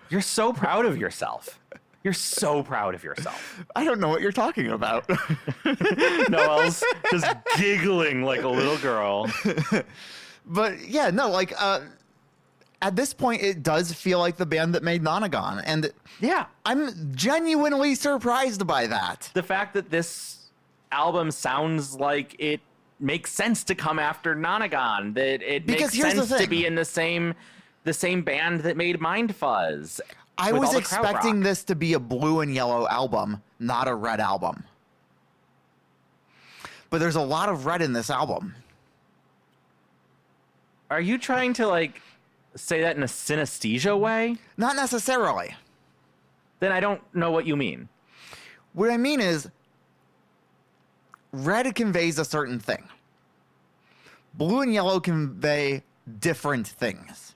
You're so proud of yourself. You're so proud of yourself. I don't know what you're talking about. Noelle's just giggling like a little girl. But yeah, no, like at this point it does feel like the band that made Nonagon, and Yeah. I'm genuinely surprised by that. The fact that this album sounds like it makes sense to come after Nonagon, that it Because makes here's the sense to thing. be in the same band that made Mind Fuzz. I with was all the crowd expecting rock. this to be a blue and yellow album, not a red album. But there's a lot of red in this album. Are you trying to like say that in a synesthesia way? Not necessarily. Then I don't know what you mean. What I mean is, red conveys a certain thing. Blue and yellow convey different things.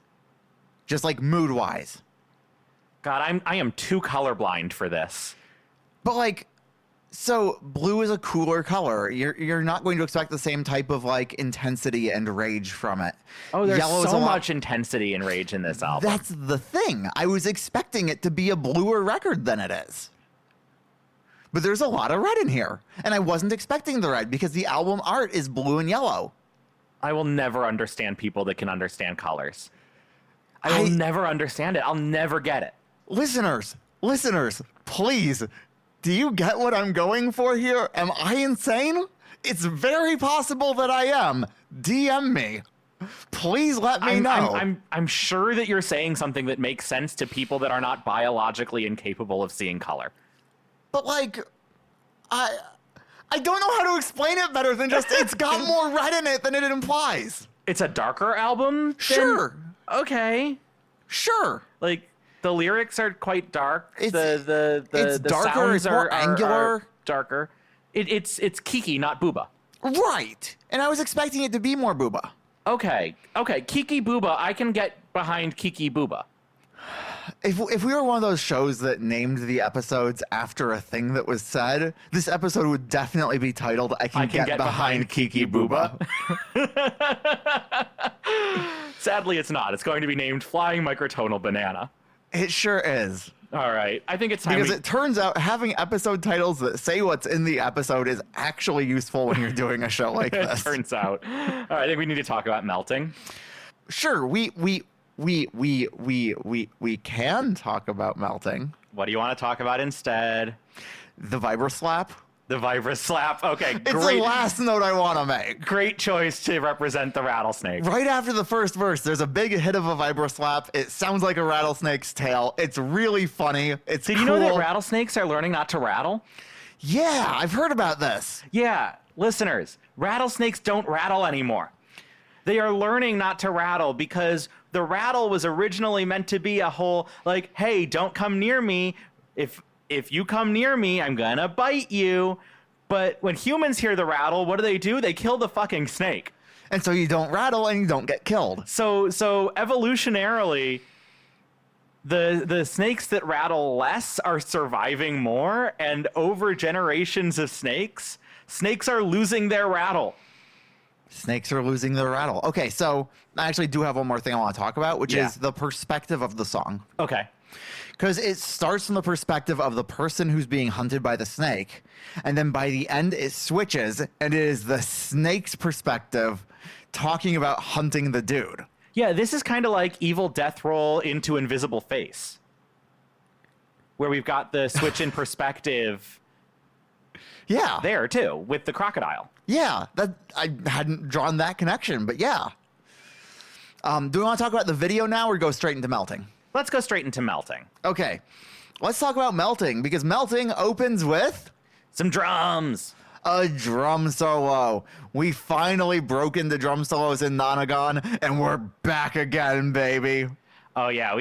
Just like mood-wise. God, I am too colorblind for this. But like, so blue is a cooler color. You're not going to expect the same type of like intensity and rage from it. Oh, there's Yellow is so a lot- much intensity and rage in this album. That's the thing. I was expecting it to be a bluer record than it is. But there's a lot of red in here. And I wasn't expecting the red because the album art is blue and yellow. I will never understand people that can understand colors. I will never understand it. I'll never get it. Listeners, please, do you get what I'm going for here? Am I insane? It's very possible that I am. DM me. Please let me know. I'm sure that you're saying something that makes sense to people that are not biologically incapable of seeing color. But like, I don't know how to explain it better than just it's got more red in it than it implies. It's a darker album? Sure. Okay. Sure. Like, the lyrics are quite dark. It's the darker, sounds it's more angular. are darker. It's Kiki, not Booba. Right. And I was expecting it to be more Booba. Okay. Kiki Booba, I can get behind Kiki Booba. If we were one of those shows that named the episodes after a thing that was said, this episode would definitely be titled I Can Get Behind Kiki Booba. Sadly, it's not. It's going to be named Flying Microtonal Banana. It sure is. All right. I think it's time Because it turns out having episode titles that say what's in the episode is actually useful when you're doing a show like it this. turns out. All right, I think we need to talk about melting. Sure, we can talk about melting. What do you want to talk about instead? The Vibra Slap. The Vibra Slap. Okay, It's the last note I want to make. Great choice to represent the rattlesnake. Right after the first verse, there's a big hit of a Vibra Slap. It sounds like a rattlesnake's tail. It's really funny. It's Did cool. you know that rattlesnakes are learning not to rattle? Yeah, I've heard about this. Yeah, listeners, rattlesnakes don't rattle anymore. They are learning not to rattle because the rattle was originally meant to be a whole, like, hey, don't come near me. if you come near me, I'm gonna bite you. But when humans hear the rattle, what do? They kill the fucking snake. And so you don't rattle and you don't get killed. So evolutionarily, the snakes that rattle less are surviving more, and over generations of snakes are losing their rattle. Snakes are losing their rattle. Okay, so I actually do have one more thing I want to talk about, which is the perspective of the song. Okay. Because it starts from the perspective of the person who's being hunted by the snake, and then by the end it switches, and it is the snake's perspective talking about hunting the dude. Yeah, this is kind of like Evil Death Roll into Invisible Face, where we've got the switch in perspective there, too, with the crocodile. Yeah, that I hadn't drawn that connection, but yeah. Do we want to talk about the video now or go straight into melting? Let's go straight into melting. Okay, let's talk about melting, because melting opens with some drums. A drum solo. We finally broke into drum solos in Nonagon, and we're back again, baby. Oh, yeah,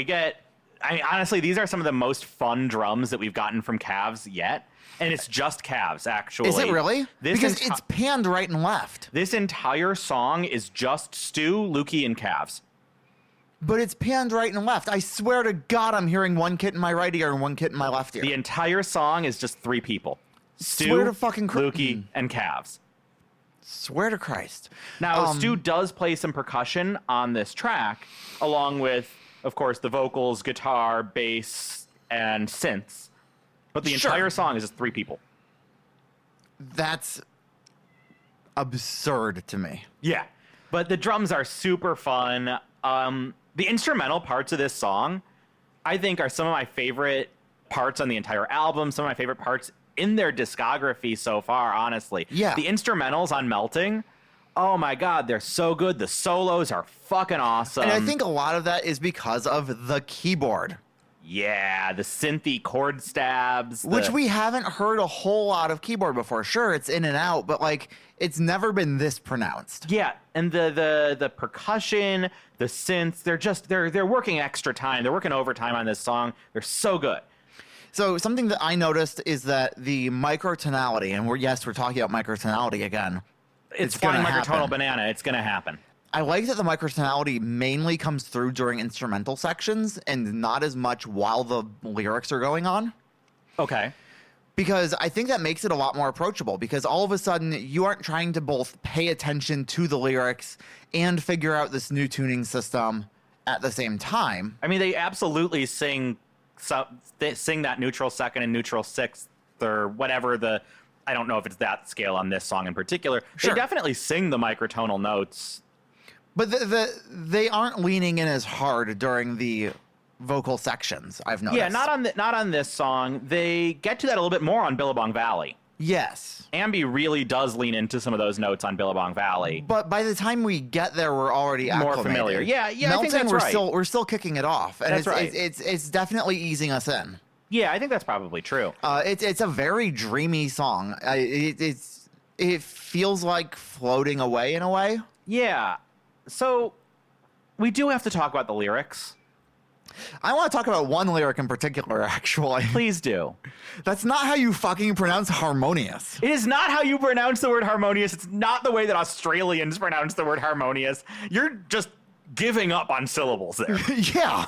honestly, these are some of the most fun drums that we've gotten from Calves yet. And it's just Calves, actually. Is it really? Because it's panned right and left. This entire song is just Stu, Lukey, and Calves. But it's panned right and left. I swear to God, I'm hearing one kit in my right ear and one kit in my left ear. The entire song is just 3 people. Stu, swear to fucking Lukey, and Calves. Swear to Christ. Now, Stu does play some percussion on this track, along with, of course, the vocals, guitar, bass, and synths. But the entire song is just 3 people. That's absurd to me. Yeah. But the drums are super fun. The instrumental parts of this song, I think, are some of my favorite parts on the entire album, some of my favorite parts in their discography so far, honestly. Yeah. The instrumentals on Melting, oh my God, they're so good. The solos are fucking awesome. And I think a lot of that is because of the keyboard. Yeah, the synthy chord stabs. Which we haven't heard a whole lot of keyboard before. Sure, it's in and out, but like it's never been this pronounced. Yeah, and the percussion, the synths, they're working extra time. They're working overtime on this song. They're so good. So something that I noticed is that the microtonality, and we're talking about microtonality again. It's flying microtonal banana. It's going to happen. I like that the microtonality mainly comes through during instrumental sections and not as much while the lyrics are going on. Okay. Because I think that makes it a lot more approachable, because all of a sudden you aren't trying to both pay attention to the lyrics and figure out this new tuning system at the same time. I mean, they absolutely sing that neutral second and neutral sixth or whatever I don't know if it's that scale on this song in particular. Sure. They definitely sing the microtonal notes. But they aren't leaning in as hard during the vocal sections, I've noticed. Yeah, not on this song. They get to that a little bit more on Billabong Valley. Yes. Ambi really does lean into some of those notes on Billabong Valley. But by the time we get there, we're already more acclimated. familiar. Yeah, Melting, I think that's right. We're still kicking it off, and that's right. It's definitely easing us in. Yeah, I think that's probably true. It's a very dreamy song. It feels like floating away in a way. Yeah. So we do have to talk about the lyrics. I want to talk about one lyric in particular, actually. Please do. That's not how you fucking pronounce harmonious. It is not how you pronounce the word harmonious. It's not the way that Australians pronounce the word harmonious. You're just giving up on syllables there. Yeah.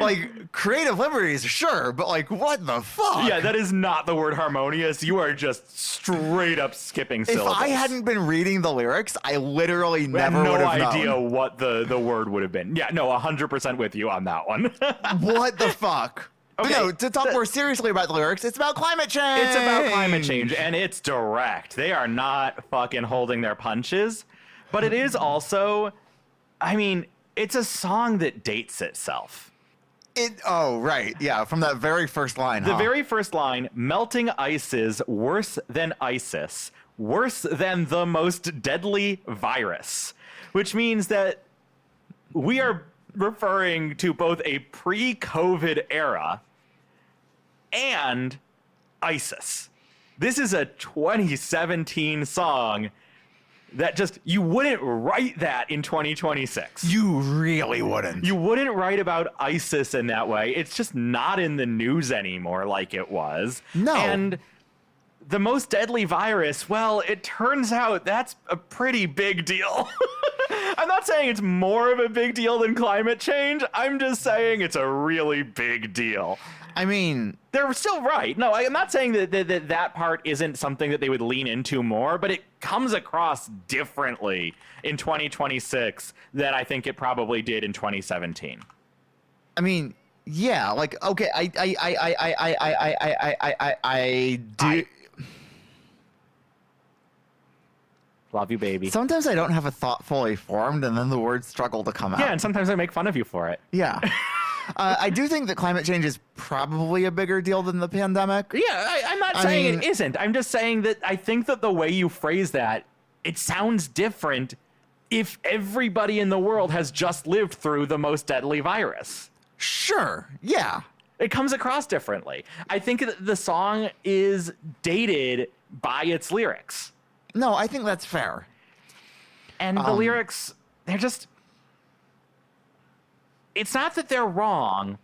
Like, creative liberties, sure, but like, what the fuck? Yeah, that is not the word harmonious. You are just straight up skipping syllables. If I hadn't been reading the lyrics, I literally never would have known. No idea what the word would have been. Yeah, no, 100% with you on that one. What the fuck? Okay. No, to talk more seriously about the lyrics, it's about climate change. It's about climate change, and it's direct. They are not fucking holding their punches. But it is also, I mean, it's a song that dates itself. Oh, right. Yeah, from that very first line, The very first line, melting ices worse than ISIS, worse than the most deadly virus, which means that we are referring to both a pre-COVID era and ISIS. This is a 2017 song that just, you wouldn't write that in 2026. You really wouldn't. You wouldn't write about ISIS in that way. It's just not in the news anymore like it was. No. And the most deadly virus, well, it turns out that's a pretty big deal. I'm not saying it's more of a big deal than climate change. I'm just saying it's a really big deal. I mean, they're still right. No, I'm not saying that part isn't something that they would lean into more, but it comes across differently in 2026 than I think it probably did in 2017. I mean, yeah, like, okay, I do. Love you, baby. Sometimes I don't have a thought fully formed, and then the words struggle to come out. Yeah, and sometimes I make fun of you for it. Yeah. I do think that climate change is probably a bigger deal than the pandemic. Yeah, I'm not saying it isn't. I'm just saying that I think that the way you phrase that, it sounds different if everybody in the world has just lived through the most deadly virus. Sure, yeah. It comes across differently. I think that the song is dated by its lyrics. No, I think that's fair. And the lyrics, they're just... It's not that they're wrong,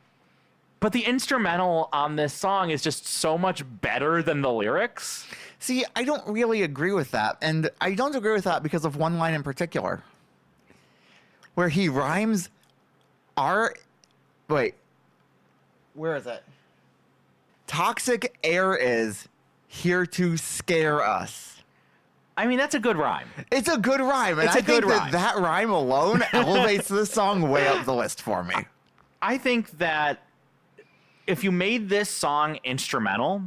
but the instrumental on this song is just so much better than the lyrics. See, I don't really agree with that. And I don't agree with that because of one line in particular. Where he rhymes wait. Where is it? Toxic air is here to scare us. I mean, that's a good rhyme. It's a good rhyme, and I think that rhyme alone elevates this song way up the list for me. I think that if you made this song instrumental,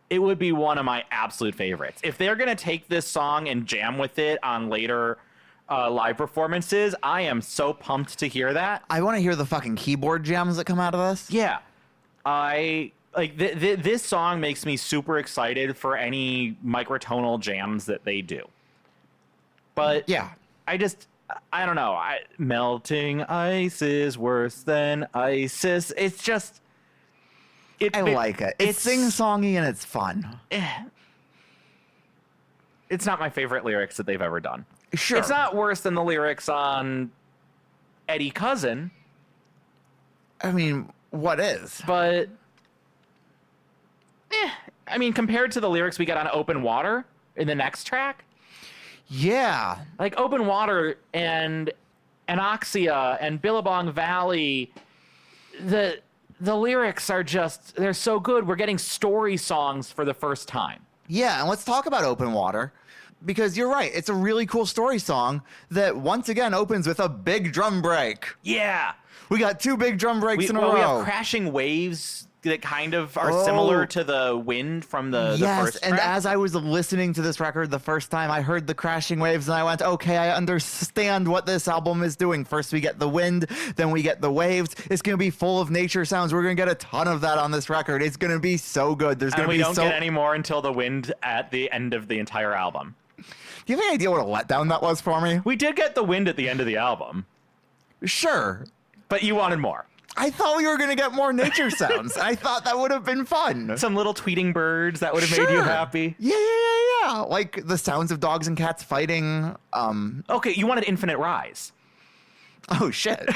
it would be one of my absolute favorites. If they're going to take this song and jam with it on later live performances, I am so pumped to hear that. I want to hear the fucking keyboard jams that come out of this. Yeah. This song makes me super excited for any microtonal jams that they do. But yeah, I don't know. Melting ice is worse than ISIS. It's just... I like it. It's sing-songy and it's fun. It's not my favorite lyrics that they've ever done. Sure. It's not worse than the lyrics on Eddie Cousin. I mean, what is? But... I mean, compared to the lyrics we get on Open Water in the next track. Yeah. Like Open Water and Anoxia and Billabong Valley, the lyrics are just, they're so good. We're getting story songs for the first time. Yeah, and let's talk about Open Water. Because you're right, it's a really cool story song that once again opens with a big drum break. Yeah. We got two big drum breaks in a row. We have crashing waves that kind of are similar to the wind from the first track. And as I was listening to this record the first time, I heard the crashing waves and I went, okay, I understand what this album is doing. First we get the wind, then we get the waves. It's going to be full of nature sounds. We're going to get a ton of that on this record. It's going to be so good. We don't get any more until the wind at the end of the entire album. Do you have any idea what a letdown that was for me? We did get the wind at the end of the album. Sure. But you wanted more. I thought we were going to get more nature sounds. I thought that would have been fun. Some little tweeting birds that would have made you happy. Yeah. Like the sounds of dogs and cats fighting. Okay, you wanted Infinite Rise. Oh, shit.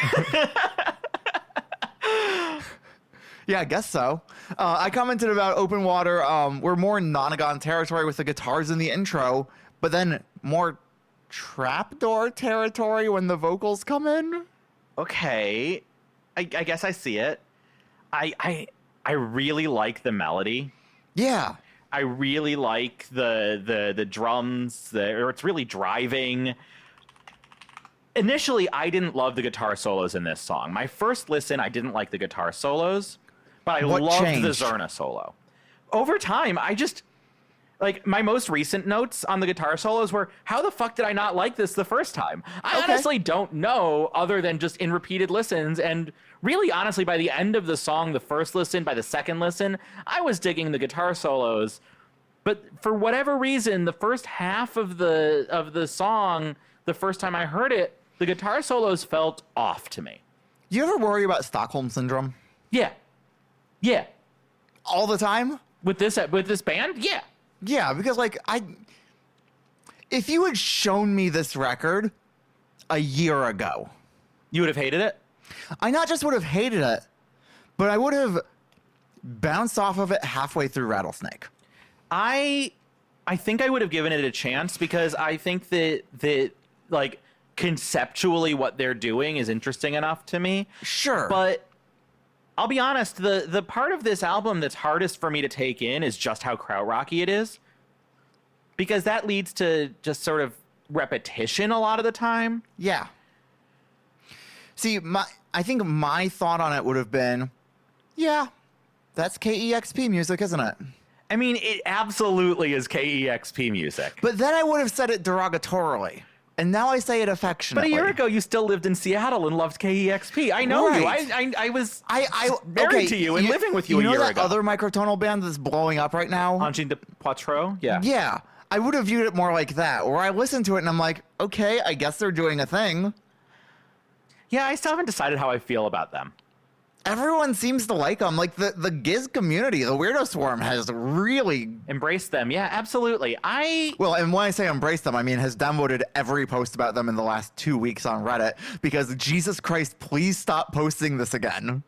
Yeah, I guess so. I commented about Open Water. We're more Nonagon territory with the guitars in the intro, but then more trapdoor territory when the vocals come in. Okay. I guess I see it. I really like the melody. Yeah. I really like the drums. It's really driving. Initially, I didn't love the guitar solos in this song. My first listen, I didn't like the guitar solos, but I loved the Zerna solo. Over time, I just... Like, my most recent notes on the guitar solos were, how the fuck did I not like this the first time? I honestly don't know, other than just in repeated listens. And really, honestly, by the end of the song, the first listen, by the second listen, I was digging the guitar solos. But for whatever reason, the first half of the song, the first time I heard it, the guitar solos felt off to me. Do you ever worry about Stockholm Syndrome? Yeah. Yeah. All the time? With this band? Yeah. Yeah, because, like, If you had shown me this record a year ago, You would have hated it? I not just would have hated it, but I would have bounced off of it halfway through Rattlesnake. I think I would have given it a chance because I think that like conceptually what they're doing is interesting enough to me. Sure. But I'll be honest, the part of this album that's hardest for me to take in is just how krautrocky it is. Because that leads to just sort of repetition a lot of the time. Yeah. See, I think my thought on it would have been, yeah, that's KEXP music, isn't it? I mean, it absolutely is KEXP music. But then I would have said it derogatorily. And now I say it affectionately. But a year ago, you still lived in Seattle and loved KEXP. I know you. Right. I was okay, married to you and living with you a know year that ago. other Microtonal band that's blowing up right now? Angine de Poitrot? Yeah. Yeah. I would have viewed it more like that, where I listened to it and I'm like, okay, I guess they're doing a thing. Yeah, I still haven't decided how I feel about them. Everyone seems to like them. Like the Giz community, the Weirdo Swarm has really... Embrace them. Yeah, absolutely. Well, and when I say embrace them, I mean has downloaded every post about them in the last 2 weeks on Reddit because Jesus Christ, please stop posting this again.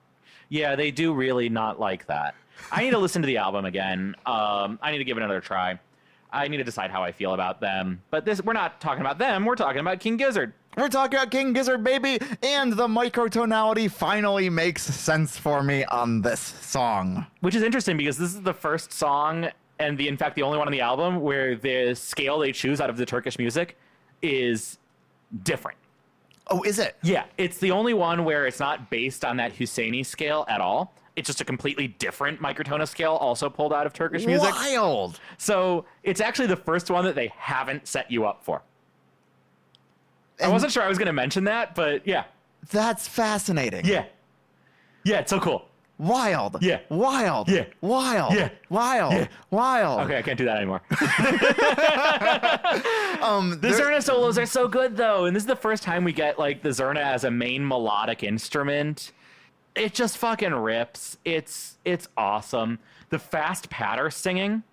Yeah, they do really not like that. I need to listen to the album again. I need to give it another try. I need to decide how I feel about them. But we're not talking about them. We're talking about King Gizzard. We're talking about King Gizzard, baby, and the microtonality finally makes sense for me on this song. Which is interesting because this is the first song, and in fact the only one on the album, where the scale they choose out of the Turkish music is different. Oh, is it? Yeah, it's the only one where it's not based on that Husseini scale at all. It's just a completely different microtonal scale also pulled out of Turkish music. Wild. So it's actually the first one that they haven't set you up for. And I wasn't sure I was going to mention that, but yeah. That's fascinating. Yeah. Yeah, it's so cool. Wild. Yeah. Wild. Yeah. Wild. Yeah. Wild. Yeah. Wild. Okay, I can't do that anymore. The Zurna solos are so good, though. And this is the first time we get, like, the Zurna as a main melodic instrument. It just fucking rips. It's awesome. The fast patter singing.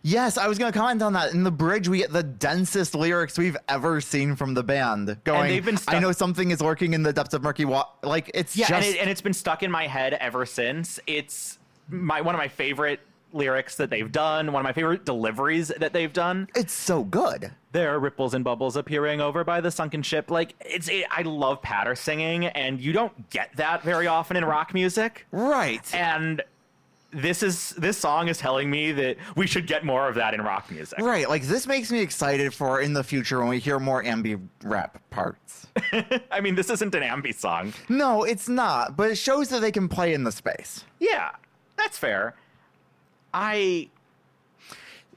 Yes, I was going to comment on that. In the bridge, we get the densest lyrics we've ever seen from the band. Going, And they've been I know something is lurking in the depths of murky water. Like, it's just... and it's been stuck in my head ever since. It's one of my favorite lyrics that they've done, one of my favorite deliveries that they've done. It's so good. There are ripples and bubbles appearing over by the sunken ship. Like, I love patter singing, and you don't get that very often in rock music. Right. And this song is telling me that we should get more of that in rock music. Right. Like, this makes me excited for in the future when we hear more ambi rap parts. I mean, this isn't an ambi song. No, it's not, but it shows that they can play in the space. Yeah, that's fair. I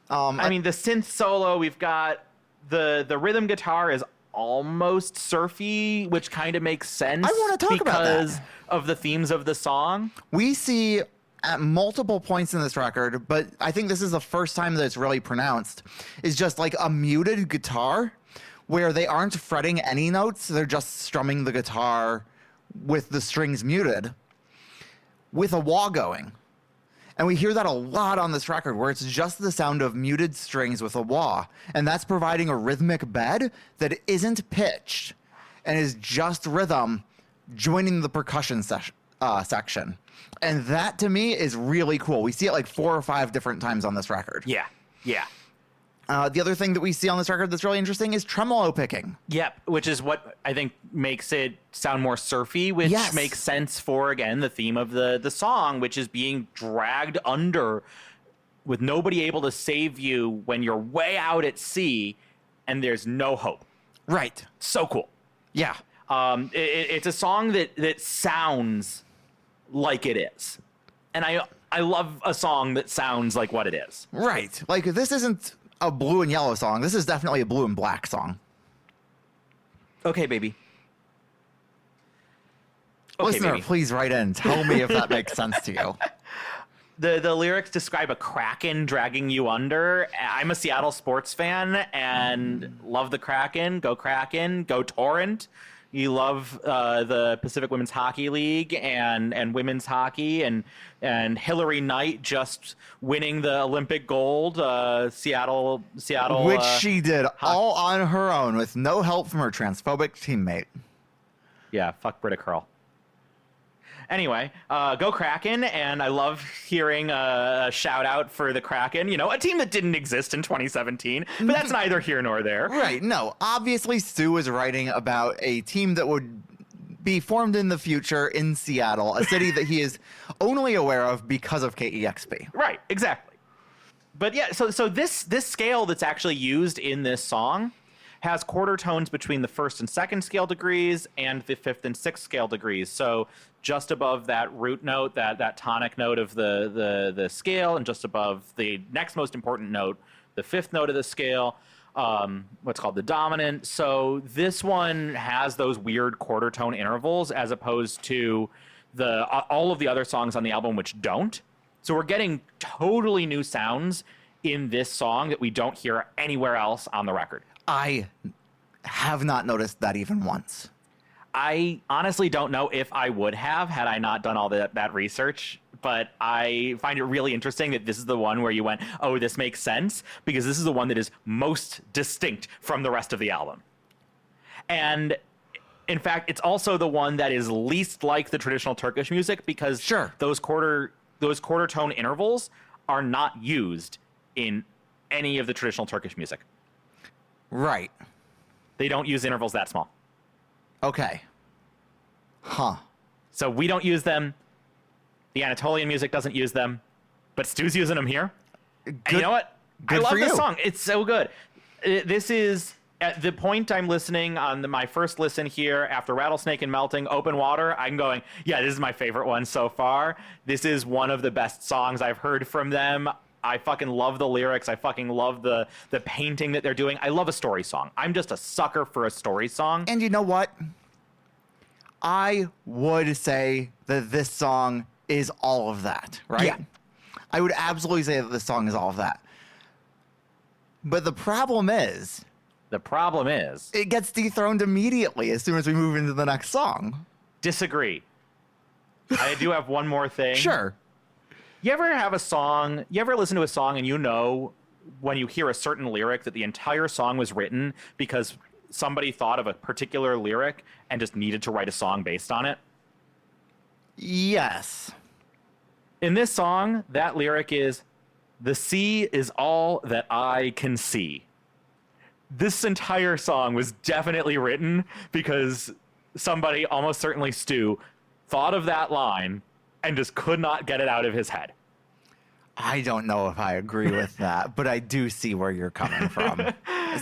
mean, the synth solo, we've got the rhythm guitar is almost surfy, which kind of makes sense. I want to talk about that. Because of the themes of the song. We see at multiple points in this record, but I think this is the first time that it's really pronounced, is just like a muted guitar where they aren't fretting any notes. They're just strumming the guitar with the strings muted with a wah going. And we hear that a lot on this record, where it's just the sound of muted strings with a wah. And that's providing a rhythmic bed that isn't pitched and is just rhythm joining the percussion section. And that, to me, is really cool. We see it like 4 or 5 different times on this record. Yeah, yeah. The other thing that we see on this record that's really interesting is tremolo picking. Yep, which is what I think makes it sound more surfy, which Yes. makes sense for, again, the theme of the song, which is being dragged under with nobody able to save you when you're way out at sea and there's no hope. Right. So cool. Yeah. It's a song that sounds like it is. And I love a song that sounds like what it is. Right. Like, this isn't a blue and yellow song. This is definitely a blue and black song. Okay, baby. Okay, Listener, baby. please write in. Tell me if that makes sense to you. The lyrics describe a kraken dragging you under. I'm a Seattle sports fan and love the Kraken. Go Kraken. Go Torrent. You love the Pacific Women's Hockey League and women's hockey and Hillary Knight just winning the Olympic gold. Seattle, which she did all on her own with no help from her transphobic teammate. Yeah, fuck Britta Curl. Anyway, go Kraken, and I love hearing a shout out for the Kraken, you know, a team that didn't exist in 2017, but that's neither here nor there. Right, no, obviously Stu is writing about a team that would be formed in the future in Seattle, a city that he is only aware of because of KEXP. Right, exactly. But yeah, so this scale that's actually used in this song has quarter tones between the first and second scale degrees and the fifth and sixth scale degrees. So just above that root note, that tonic note of the scale, and just above the next most important note, the fifth note of the scale, what's called the dominant. So this one has those weird quarter tone intervals as opposed to all of the other songs on the album which don't. So we're getting totally new sounds in this song that we don't hear anywhere else on the record. I have not noticed that even once. I honestly don't know if I would have had I not done all that research, but I find it really interesting that this is the one where you went, oh, this makes sense, because this is the one that is most distinct from the rest of the album. And in fact, it's also the one that is least like the traditional Turkish music, because those quarter tone intervals are not used in any of the traditional Turkish music. Right. They don't use intervals that small. Okay. Huh. So we don't use them. The Anatolian music doesn't use them. But Stu's using them here. And you know what? I love this song. It's so good. This is, at the point I'm listening on my first listen here, after Rattlesnake and Melting, Open Water, I'm going, yeah, this is my favorite one so far. This is one of the best songs I've heard from them. I fucking love the lyrics. I fucking love the painting that they're doing. I love a story song. I'm just a sucker for a story song. And you know what? I would say that this song is all of that, right? Yeah. I would absolutely say that this song is all of that. But the problem is... it gets dethroned immediately as soon as we move into the next song. Disagree. I do have one more thing. Sure. You ever listen to a song and you know when you hear a certain lyric that the entire song was written because somebody thought of a particular lyric and just needed to write a song based on it? Yes. In this song, that lyric is, "The sea is all that I can see." This entire song was definitely written because somebody, almost certainly Stu, thought of that line and just could not get it out of his head. I don't know if I agree with that, but I do see where you're coming from. I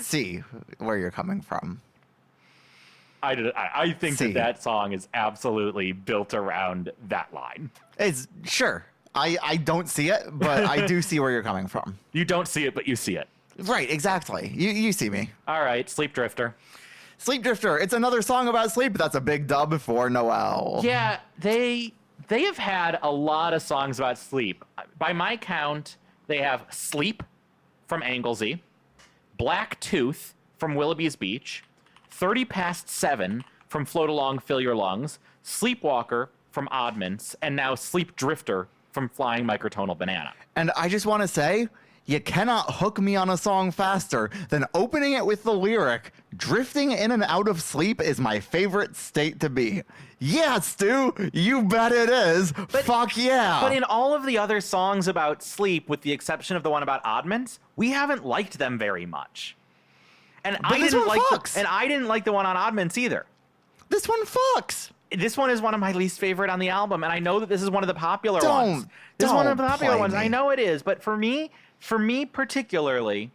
think that song is absolutely built around that line. It's sure. I don't see it, but I do see where you're coming from. You don't see it, but you see it. Right, exactly. You see me. All right, Sleep Drifter. Sleep Drifter. It's another song about sleep, but that's a big dub for Noel. Yeah, they have had a lot of songs about sleep. By my count, they have Sleep from Anglesey, Black Tooth from Willoughby's Beach, 30 Past 7 from Float Along, Fill Your Lungs, Sleepwalker from Oddments, and now Sleep Drifter from Flying Microtonal Banana. And I just want to say, you cannot hook me on a song faster than opening it with the lyric, "Drifting in and out of sleep is my favorite state to be." Yeah, Stu, you bet it is. Fuck yeah. But in all of the other songs about sleep, with the exception of the one about Oddments, we haven't liked them very much. And I didn't like the one on Oddments either. This one fucks. This one is one of my least favorite on the album, and I know that this is one of the popular ones. This is one of the popular ones. I know it is, but for me particularly,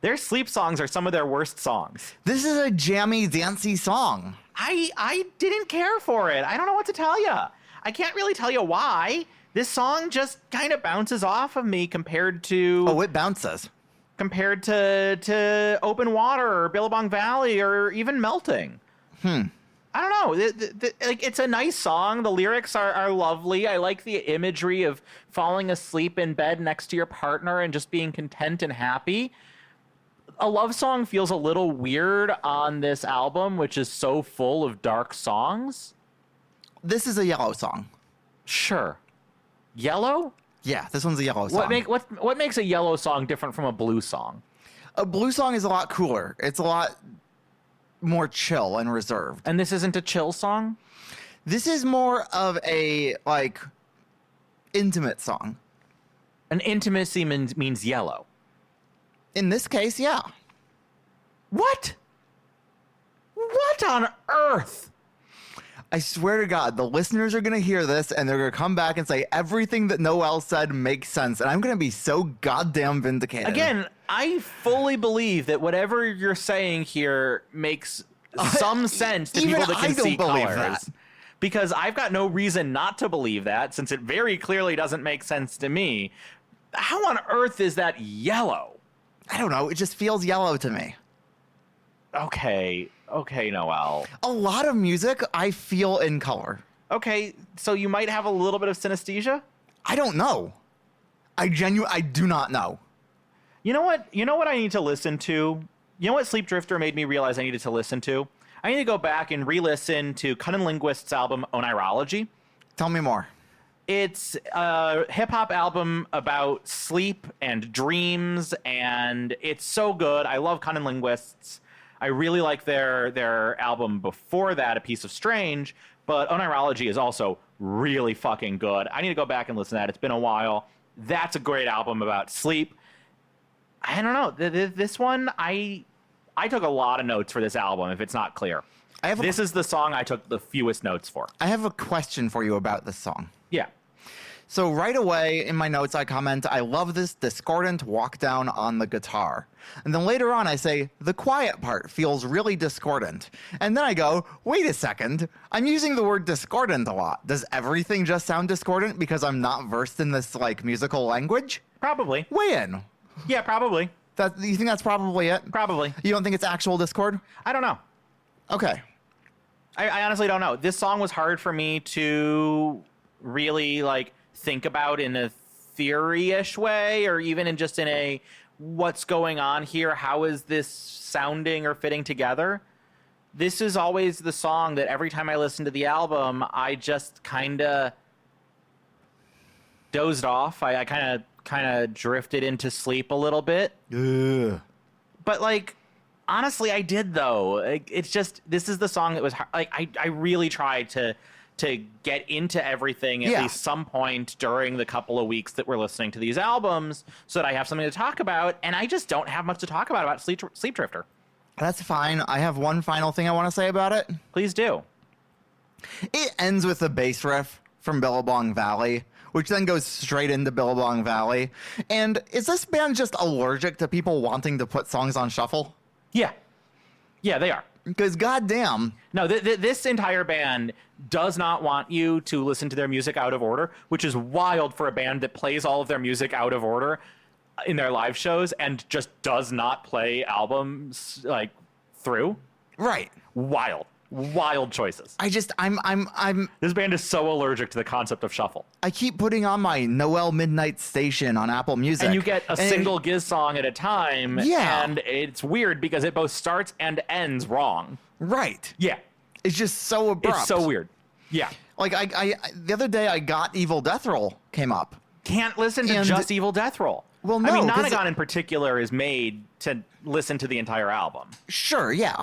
their sleep songs are some of their worst songs. This is a jammy, dancey song. I didn't care for it. I don't know what to tell you. I can't really tell you why. This song just kind of bounces off of me compared to... Oh, it bounces. Compared to Open Water or Billabong Valley or even Melting. I don't know. Like, it's a nice song. The lyrics are lovely. I like the imagery of falling asleep in bed next to your partner and just being content and happy. a love song feels a little weird on this album, which is so full of dark songs. This is a Yellow song. Sure. Yellow? Yeah, this one's a Yellow song. What makes a Yellow song different from a Blue song? A Blue song is a lot cooler. It's a lot more chill and reserved. And this isn't a chill song? This is more of a, like, intimate song. An intimacy means yellow. In this case, yeah. What? What on earth? I swear to God, the listeners are going to hear this and they're going to come back and say everything that Noel said makes sense. And I'm going to be so goddamn vindicated. Again, I fully believe that whatever you're saying here makes some sense to people that can see colors. That. Because I've got no reason not to believe that, since it very clearly doesn't make sense to me. How on earth is that yellow? I don't know. It just feels yellow to me. Okay, Noel. A lot of music I feel in color. Okay, so you might have a little bit of synesthesia? I don't know. I do not know. You know what? You know what I need to listen to? You know what Sleep Drifter made me realize I needed to listen to? I need to go back and re-listen to Cunning Linguist's album Onirology. Tell me more. It's a hip-hop album about sleep and dreams, and it's so good. I love Cunning Linguists. I really like their album before that, A Piece of Strange, but Onirology is also really fucking good. I need to go back and listen to that. It's been a while. That's a great album about sleep. I don't know. This one, I took a lot of notes for this album, if it's not clear. This is the song I took the fewest notes for. I have a question for you about this song. Yeah. So right away in my notes, I comment, I love this discordant walk down on the guitar. And then later on, I say, the quiet part feels really discordant. And then I go, wait a second, I'm using the word discordant a lot. Does everything just sound discordant because I'm not versed in this, like, musical language? Probably. Weigh in. Yeah, probably. You think that's probably it? Probably. You don't think it's actual discord? I don't know. Okay. I honestly don't know. This song was hard for me to really, like, think about in a theory-ish way, or even in just in a what's going on here, how is this sounding or fitting together. This is always the song that every time I listen to the album, I just kind of dozed off. I kind of drifted into sleep a little bit. Ugh. But, like, honestly, I did, though. It's just, this is the song that was like, I really tried to get into everything at least some point during the couple of weeks that we're listening to these albums so that I have something to talk about, and I just don't have much to talk about Sleep Drifter. That's fine. I have one final thing I want to say about it. Please do. It ends with a bass riff from Billabong Valley, which then goes straight into Billabong Valley. And is this band just allergic to people wanting to put songs on shuffle? Yeah. Yeah, they are. Because goddamn. No, this entire band does not want you to listen to their music out of order, which is wild for a band that plays all of their music out of order in their live shows and just does not play albums like through. Right. Wild choices. I'm This band is so allergic to the concept of shuffle. I keep putting on my Noel Midnight Station on Apple Music. And you get a single Giz song at a time. Yeah. And it's weird because it both starts and ends wrong. Right. Yeah. It's just so abrupt. It's so weird. Yeah. Like, I the other day I got Evil Death Roll came up. Can't listen to just Evil Death Roll. Well, no. I mean, Nonagon in particular is made to listen to the entire album. Sure, yeah.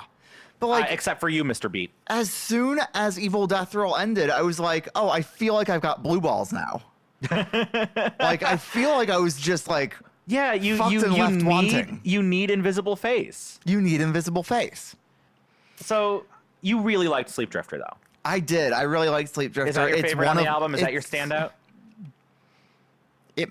But like, except for you, Mr. Beat. As soon as Evil Death Roll ended, I was like, oh, I feel like I've got blue balls now. Like, I feel like I was just like, yeah, you need Invisible Face. You need Invisible Face. So you really liked Sleep Drifter, though. I did. I really liked Sleep Drifter. Is that your favorite on the album? Is that your standout? It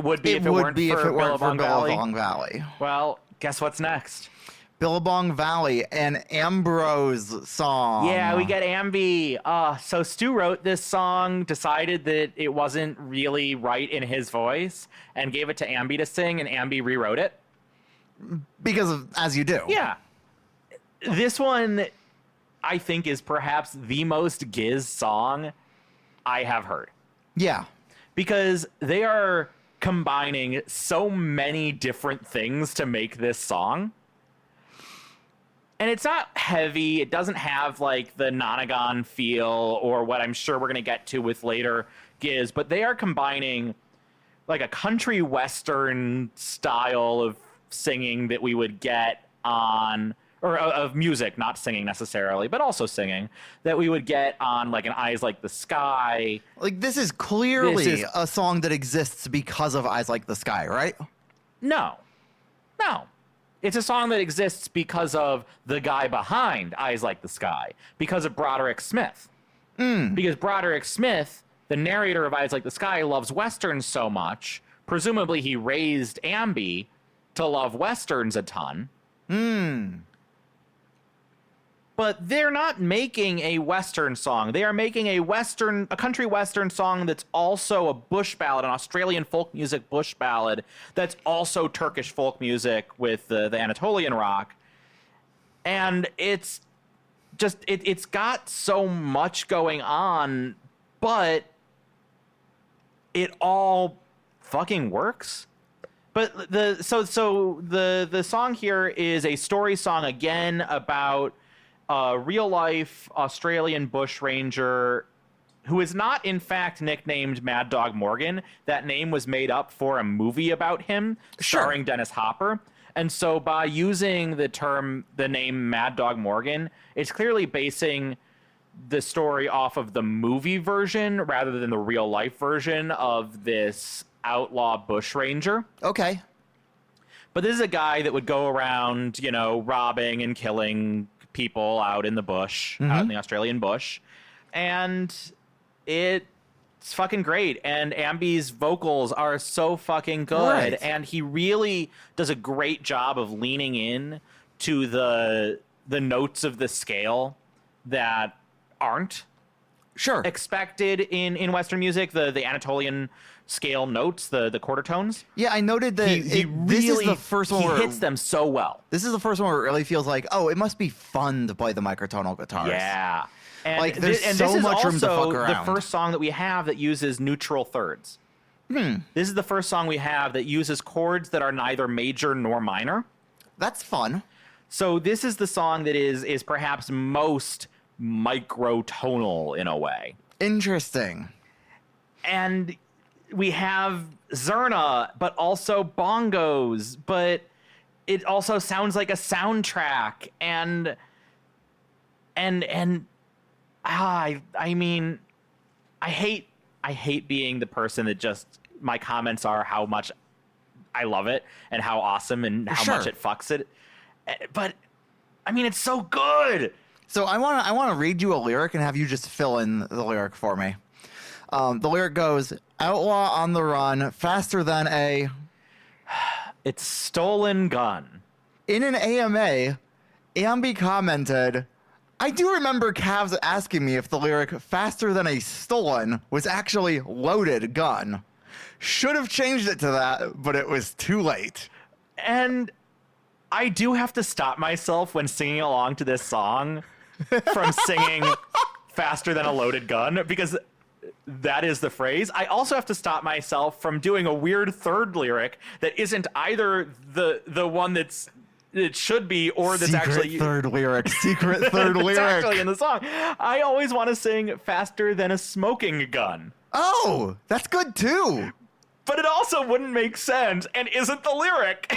would be if it weren't for Billabong Valley. Well, guess what's next? Billabong Valley, an Ambrose song. Yeah, we get Ambi. So Stu wrote this song, decided that it wasn't really right in his voice, and gave it to Ambi to sing, and Ambi rewrote it. Because of, as you do. Yeah. This one, I think, is perhaps the most Giz song I have heard. Yeah. Because they are combining so many different things to make this song. And it's not heavy. It doesn't have like the Nonagon feel or what I'm sure we're going to get to with later Giz, but they are combining like a country western style of singing that we would get on, or of music, not singing necessarily, but also singing, that we would get on like an Eyes Like the Sky. Like, this is clearly a song that exists because of Eyes Like the Sky, right? No. It's a song that exists because of the guy behind Eyes Like the Sky, because of Broderick Smith. Because Broderick Smith, the narrator of Eyes Like the Sky, loves Westerns so much. Presumably he raised Ambi to love Westerns a ton. But they're not making a Western song. They are making a country Western song that's also a bush ballad, an Australian folk music bush ballad that's also Turkish folk music with the Anatolian rock. And it's just, it's got so much going on, but it all fucking works. But the song here is a story song again about a real-life Australian bushranger who is not, in fact, nicknamed Mad Dog Morgan. That name was made up for a movie about him, starring Dennis Hopper. And so by using the name Mad Dog Morgan, it's clearly basing the story off of the movie version rather than the real-life version of this outlaw bushranger. Okay. But this is a guy that would go around, robbing and killing people out in the bush, out in the Australian bush. And it's fucking great. And Ambi's vocals are so fucking good. Right. And he really does a great job of leaning in to the notes of the scale that aren't expected in Western music, the Anatolian scale notes, the quarter tones. Yeah, I noted that this is the first one where he hits them so well. This is the first one where it really feels like, oh, it must be fun to play the microtonal guitars. Yeah. And like, there's and so this is much room to also fuck around. the first song that we have that uses neutral thirds. This is the first song we have that uses chords that are neither major nor minor. That's fun. So this is the song that is perhaps most microtonal in a way. Interesting. And we have Zerna, but also bongos, but it also sounds like a soundtrack. I mean, I hate being the person that just, my comments are how much I love it and how awesome and how much it fucks it. But I mean, it's so good. So I want to read you a lyric and have you just fill in the lyric for me. The lyric goes, outlaw on the run, faster than a... It's stolen gun. In an AMA, Ambi commented, I do remember Cavs asking me if the lyric faster than a stolen was actually loaded gun. Should have changed it to that, but it was too late. And I do have to stop myself when singing along to this song from singing faster than a loaded gun, because that is the phrase. I also have to stop myself from doing a weird third lyric that isn't either the one that's it should be or that's secret actually third lyric. Secret third lyric. actually in the song. I always want to sing faster than a smoking gun. Oh, that's good too. But it also wouldn't make sense and isn't the lyric.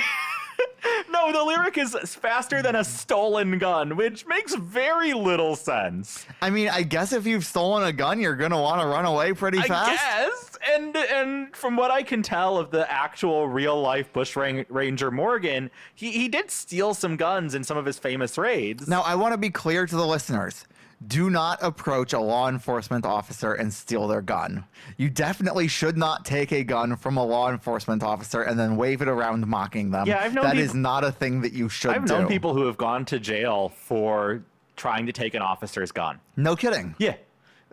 No, the lyric is faster than a stolen gun, which makes very little sense. I mean, I guess if you've stolen a gun, you're going to want to run away pretty fast. I guess. And from what I can tell of the actual real-life bushranger Morgan, he did steal some guns in some of his famous raids. Now, I want to be clear to the listeners. Do not approach a law enforcement officer and steal their gun. You definitely should not take a gun from a law enforcement officer and then wave it around mocking them. Yeah, I've known that is not a thing that you should do. I've known people who have gone to jail for trying to take an officer's gun. No kidding. Yeah.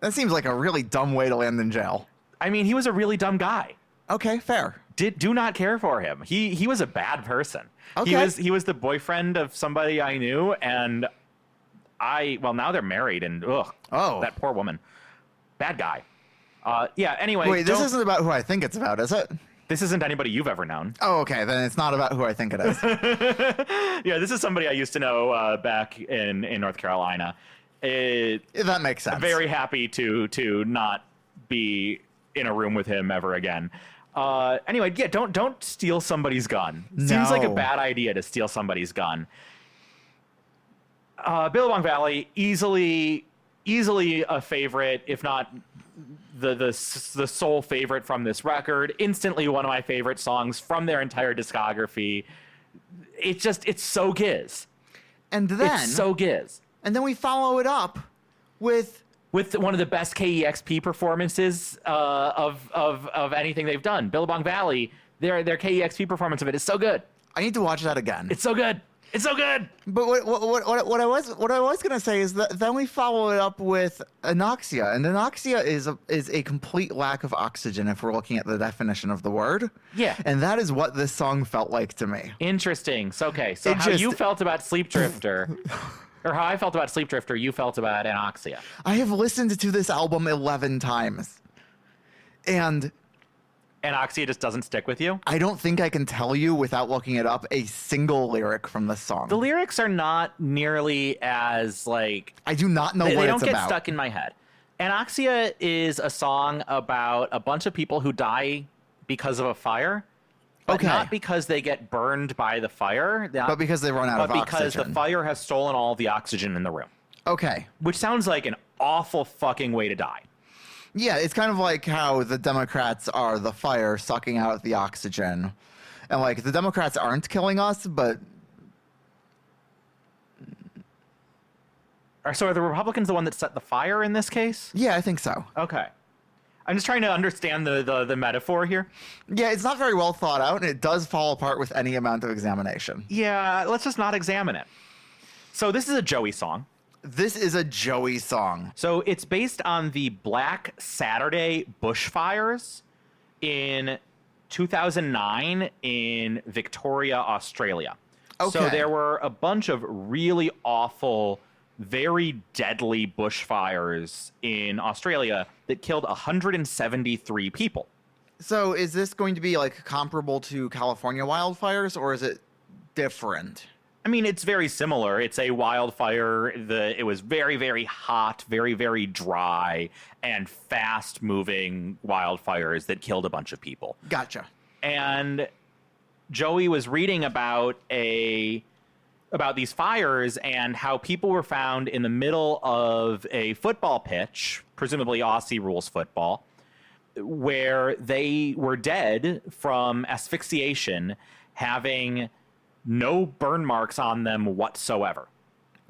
That seems like a really dumb way to land in jail. I mean, he was a really dumb guy. Okay, fair. Do not care for him. He was a bad person. Okay. He was the boyfriend of somebody I knew, and now they're married, and that poor woman. Bad guy. Yeah, anyway. Wait, this isn't about who I think it's about, is it? This isn't anybody you've ever known. Oh, okay. Then it's not about who I think it is. Yeah, this is somebody I used to know back in North Carolina. That makes sense. Very happy to not be in a room with him ever again. Anyway, yeah, don't steal somebody's gun. Seems like a bad idea to steal somebody's gun. Billabong Valley, easily a favorite, if not the sole favorite from this record. Instantly one of my favorite songs from their entire discography. It's so Giz. And then It's so Giz. And then we follow it up with one of the best KEXP performances of anything they've done. Billabong Valley, their KEXP performance of it is so good. I need to watch that again. It's so good. It's so good. But what I was gonna say is that then we follow it up with anoxia, and anoxia is a complete lack of oxygen if we're looking at the definition of the word. Yeah. And that is what this song felt like to me. Interesting. So how you felt about Sleep Drifter, or how I felt about Sleep Drifter, you felt about anoxia. I have listened to this album 11 times, and Anoxia just doesn't stick with you? I don't think I can tell you without looking it up a single lyric from this song. The lyrics are not nearly as like I do not know what it's about. They don't get stuck in my head. Anoxia is a song about a bunch of people who die because of a fire, but not because they get burned by the fire, but because they run out of oxygen. But because the fire has stolen all the oxygen in the room. Okay. Which sounds like an awful fucking way to die. Yeah, it's kind of like how the Democrats are the fire sucking out the oxygen. And, like, the Democrats aren't killing us, but... So are the Republicans the one that set the fire in this case? Yeah, I think so. Okay. I'm just trying to understand the metaphor here. Yeah, it's not very well thought out, and it does fall apart with any amount of examination. Yeah, let's just not examine it. So this is a Joey song. This is a Joey song. So it's based on the Black Saturday bushfires in 2009 in Victoria, Australia. Okay. So there were a bunch of really awful, very deadly bushfires in Australia that killed 173 people. So is this going to be, like, comparable to California wildfires, or is it different? I mean, it's very similar. It's a wildfire. It was very, very hot, very, very dry, and fast-moving wildfires that killed a bunch of people. Gotcha. And Joey was reading about these fires and how people were found in the middle of a football pitch, presumably Aussie rules football, where they were dead from asphyxiation, having no burn marks on them whatsoever.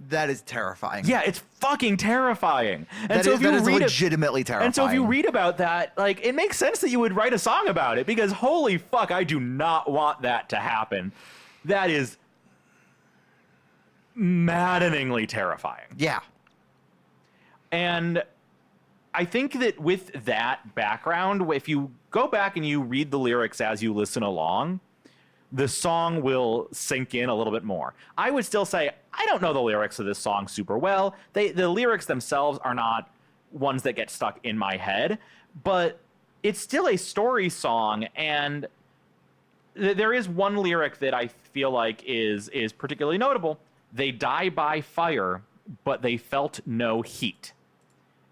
That is terrifying. Yeah, it's fucking terrifying. And that is legitimately terrifying. And so if you read about that, like, it makes sense that you would write a song about it, because holy fuck, I do not want that to happen. That is maddeningly terrifying. Yeah. And I think that with that background, if you go back and you read the lyrics as you listen along, the song will sink in a little bit more. I would still say I don't know the lyrics of this song super well. The lyrics themselves are not ones that get stuck in my head, but it's still a story song, and there is one lyric that I feel like is particularly notable. They die by fire, but they felt no heat.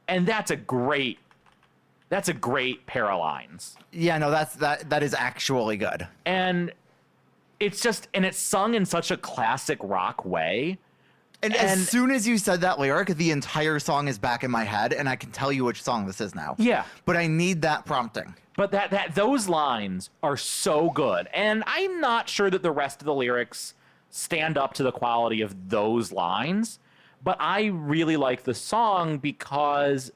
And that's a great pair of lines. Yeah, no, that is actually good. And it's sung in such a classic rock way. And as soon as you said that lyric, the entire song is back in my head, and I can tell you which song this is now. Yeah. But I need that prompting. But those lines are so good. And I'm not sure that the rest of the lyrics stand up to the quality of those lines, but I really like the song because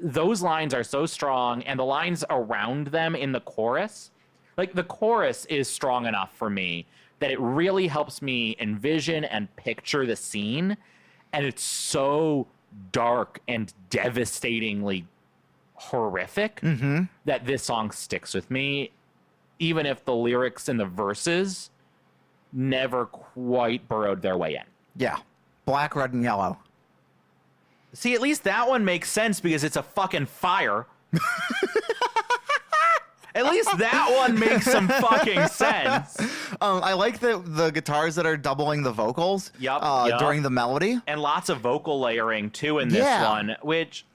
those lines are so strong, and the lines around them in the chorus, like, the chorus is strong enough for me that it really helps me envision and picture the scene. And it's so dark and devastatingly horrific that this song sticks with me, even if the lyrics and the verses never quite burrowed their way in. Yeah. Black, red, and yellow. See, at least that one makes sense because it's a fucking fire. At least that one makes some fucking sense. I like the guitars that are doubling the vocals Yup. during the melody. And lots of vocal layering too in this one, which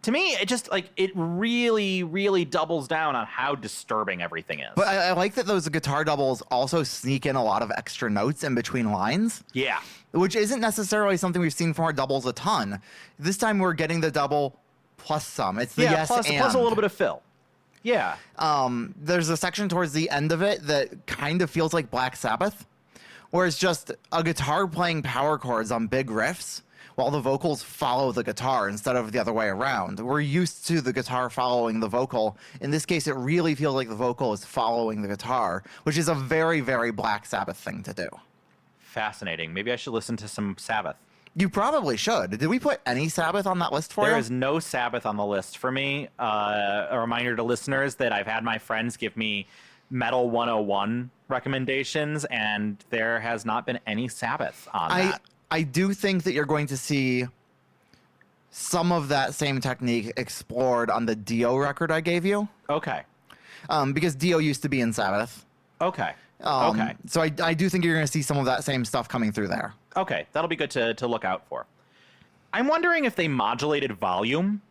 to me, it just like it really, really doubles down on how disturbing everything is. But I like that those guitar doubles also sneak in a lot of extra notes in between lines. Yeah. Which isn't necessarily something we've seen from our doubles a ton. This time we're getting the double plus some. It's the yes plus and. a little bit of fill. Yeah. There's a section towards the end of it that kind of feels like Black Sabbath, where it's just a guitar playing power chords on big riffs while the vocals follow the guitar instead of the other way around. We're used to the guitar following the vocal. In this case, it really feels like the vocal is following the guitar, which is a very, very Black Sabbath thing to do. Fascinating. Maybe I should listen to some Sabbath. You probably should. Did we put any Sabbath on that list for you? There is no Sabbath on the list for me. A reminder to listeners that I've had my friends give me Metal 101 recommendations, and there has not been any Sabbath on that. I do think that you're going to see some of that same technique explored on the Dio record I gave you. Okay. Because Dio used to be in Sabbath. Okay. So I do think you're going to see some of that same stuff coming through there. Okay, that'll be good to look out for. I'm wondering if they modulated volume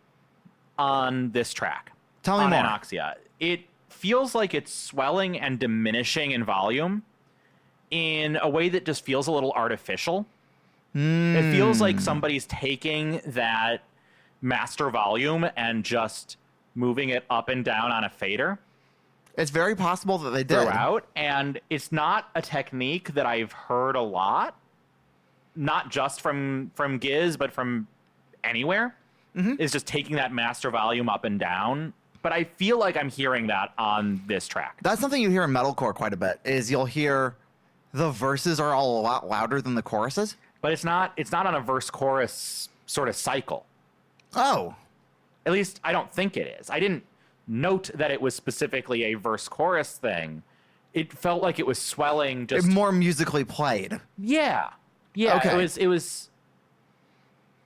on this track. Tell me more. Anoxia. It feels like it's swelling and diminishing in volume in a way that just feels a little artificial. It feels like somebody's taking that master volume and just moving it up and down on a fader. It's very possible that they did. Throughout, and it's not a technique that I've heard a lot, not just from Giz, but from anywhere. Is just taking that master volume up and down. But I feel like I'm hearing that on this track. That's something you hear in metalcore quite a bit. Is you'll hear the verses are all a lot louder than the choruses. But it's not on a verse chorus sort of cycle. Oh, At least I don't think it is. I didn't note that it was specifically a verse chorus thing. It felt like it was swelling just more musically played. Yeah. Okay. It was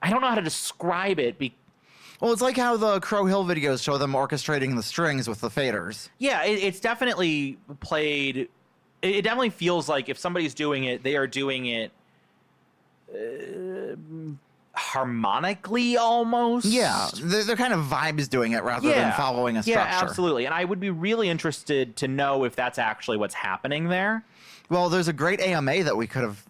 I don't know how to describe it. Well, it's like how the Crow Hill videos show them orchestrating the strings with the faders. Yeah, it's definitely played. It definitely feels like if somebody's doing it, they are doing it harmonically almost. Yeah, they're kind of vibes doing it rather than following a structure. Yeah, absolutely. And I would be really interested to know if that's actually what's happening there. Well, there's a great AMA that we could have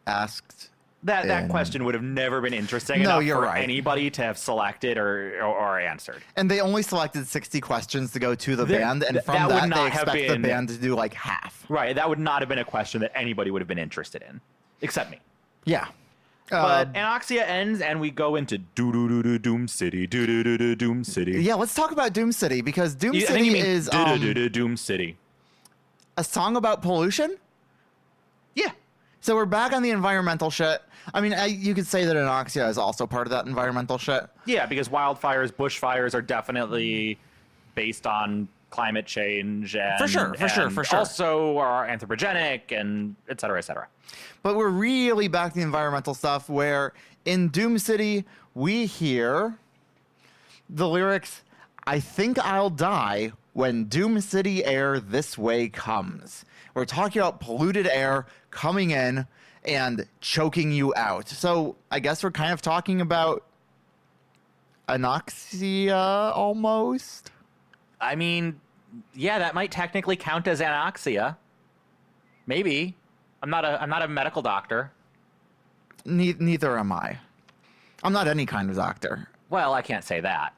asked. That question would have never been interesting enough for anybody to have selected or answered. And they only selected 60 questions to go to the band, and from that they expect the band to do like half. Right, that would not have been a question that anybody would have been interested in, except me. Yeah. But Anoxia ends, and we go into Doom City. Doom City. Yeah, let's talk about Doom City, because Doom City is Doom City. A song about pollution? Yeah. So we're back on the environmental shit. I mean, you could say that Anoxia is also part of that environmental shit. Yeah, because wildfires, bushfires are definitely based on climate change. And, for sure. Also are anthropogenic and et cetera, et cetera. But we're really back to the environmental stuff, where in Doom City, we hear the lyrics, "I think I'll die when Doom City air this way comes." We're talking about polluted air coming in and choking you out. So I guess we're kind of talking about Anoxia almost. I mean, yeah, that might technically count as Anoxia. Maybe. I'm not a medical doctor. Neither am I. I'm not any kind of doctor. Well, I can't say that.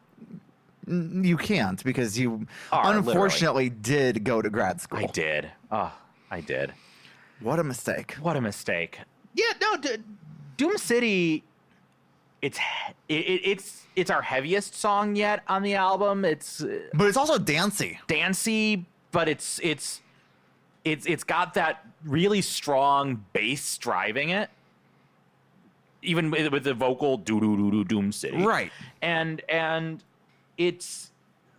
You can't, because you unfortunately did go to grad school. I did. Oh, I did. What a mistake. What a mistake. Yeah, no, Doom City, it's our heaviest song yet on the album. But it's also dancey. Dancey, but it's got that really strong bass driving it. Even with the vocal Doom City. Right. And it's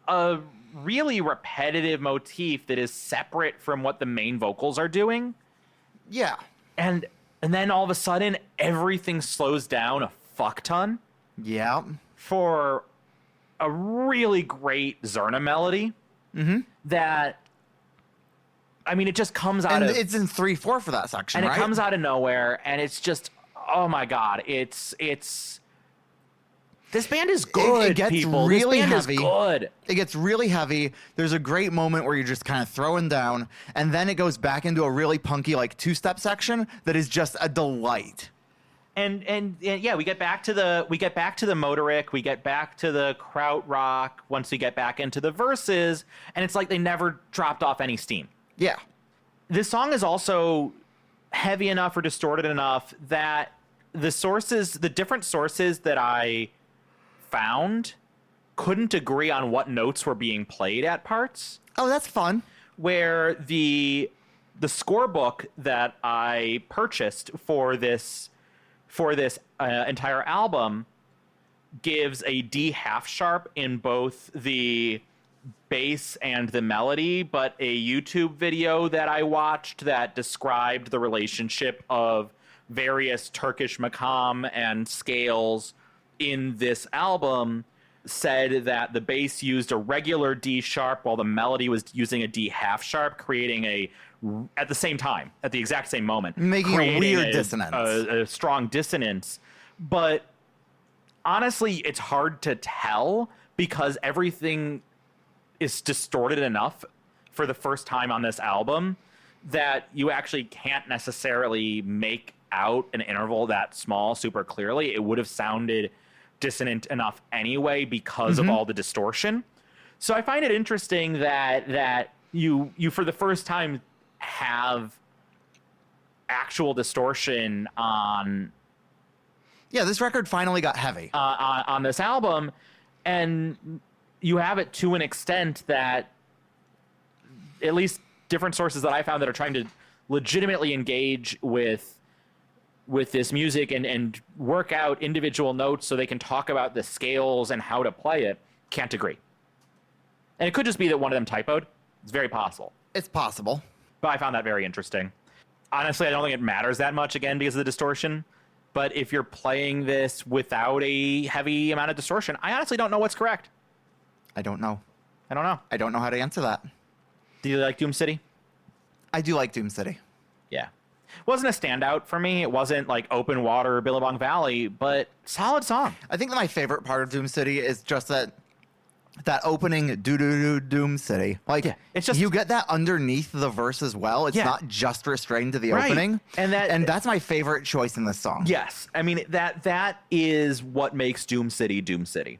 a really repetitive motif that is separate from what the main vocals are doing. Yeah. And then all of a sudden, everything slows down a fuck ton. Yeah. For a really great Zerna melody. that, I mean, it just comes out And of... it's in 3/4 for that section, and right? it comes out of nowhere, and it's just, oh my God, it's... This band is good, It gets people. really this band heavy. is good. It gets really heavy. There's a great moment where you're just kind of throwing down, and then it goes back into a really punky, like, two-step section that is just a delight. And yeah, we get back to the motoric, we get back to the krautrock once we get back into the verses, and it's like they never dropped off any steam. Yeah. This song is also heavy enough or distorted enough that the different sources that I found couldn't agree on what notes were being played at parts. Oh, that's fun. Where the scorebook that I purchased for this entire album gives a D half sharp in both the bass and the melody, but a YouTube video that I watched that described the relationship of various Turkish makam and scales in this album said that the bass used a regular D sharp while the melody was using a D half sharp, creating at the exact same moment, Making a weird dissonance. A strong dissonance. But honestly, it's hard to tell because everything is distorted enough for the first time on this album that you actually can't necessarily make out an interval that small super clearly. It would have sounded dissonant enough anyway because of all the distortion. So I find it interesting that you for the first time have actual distortion on this record finally got heavy on this album, and you have it to an extent that at least different sources that I found that are trying to legitimately engage with this music and work out individual notes so they can talk about the scales and how to play it, can't agree. And it could just be that one of them typoed. It's very possible. It's possible. But I found that very interesting. Honestly, I don't think it matters that much, again, because of the distortion. But if you're playing this without a heavy amount of distortion, I honestly don't know what's correct. I don't know. I don't know. I don't know how to answer that. Do you like Doom City? I do like Doom City. Yeah. Wasn't a standout for me. It wasn't like Open Water or Billabong Valley, but solid song. I think that my favorite part of Doom City is just that opening do Doom City. Like, it's just, you get that underneath the verse as well. It's not just restrained to the opening. And that's my favorite choice in this song. Yes. I mean, that is what makes Doom City Doom City.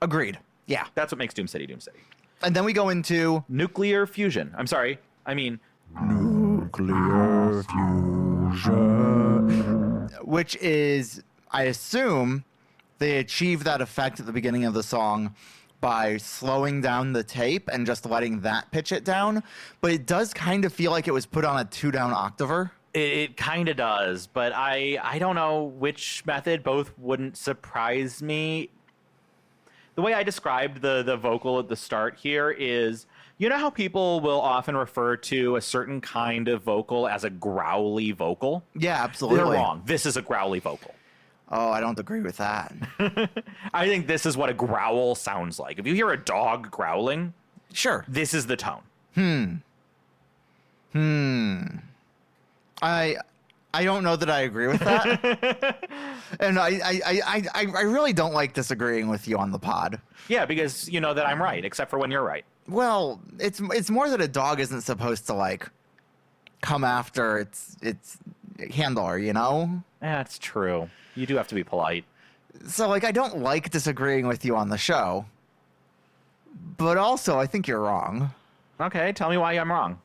Agreed. Yeah. That's what makes Doom City Doom City. And then we go into Nuclear Fusion. I'm sorry. I mean Nuclear Fusion, which is, I assume, they achieve that effect at the beginning of the song by slowing down the tape and just letting that pitch it down. But it does kind of feel like it was put on a 2-down octaver. It kind of does, but I don't know which method. Both wouldn't surprise me. The way I described the vocal at the start here is, you know how people will often refer to a certain kind of vocal as a growly vocal? Yeah, absolutely. They're wrong. This is a growly vocal. Oh, I don't agree with that. I think this is what a growl sounds like. If you hear a dog growling, sure, this is the tone. I don't know that I agree with that. And I really don't like disagreeing with you on the pod. Yeah, because you know that I'm right, except for when you're right. Well, it's more that a dog isn't supposed to, like, come after its handler, you know? That's true. You do have to be polite. So, like, I don't like disagreeing with you on the show. But also, I think you're wrong. Okay, tell me why I'm wrong.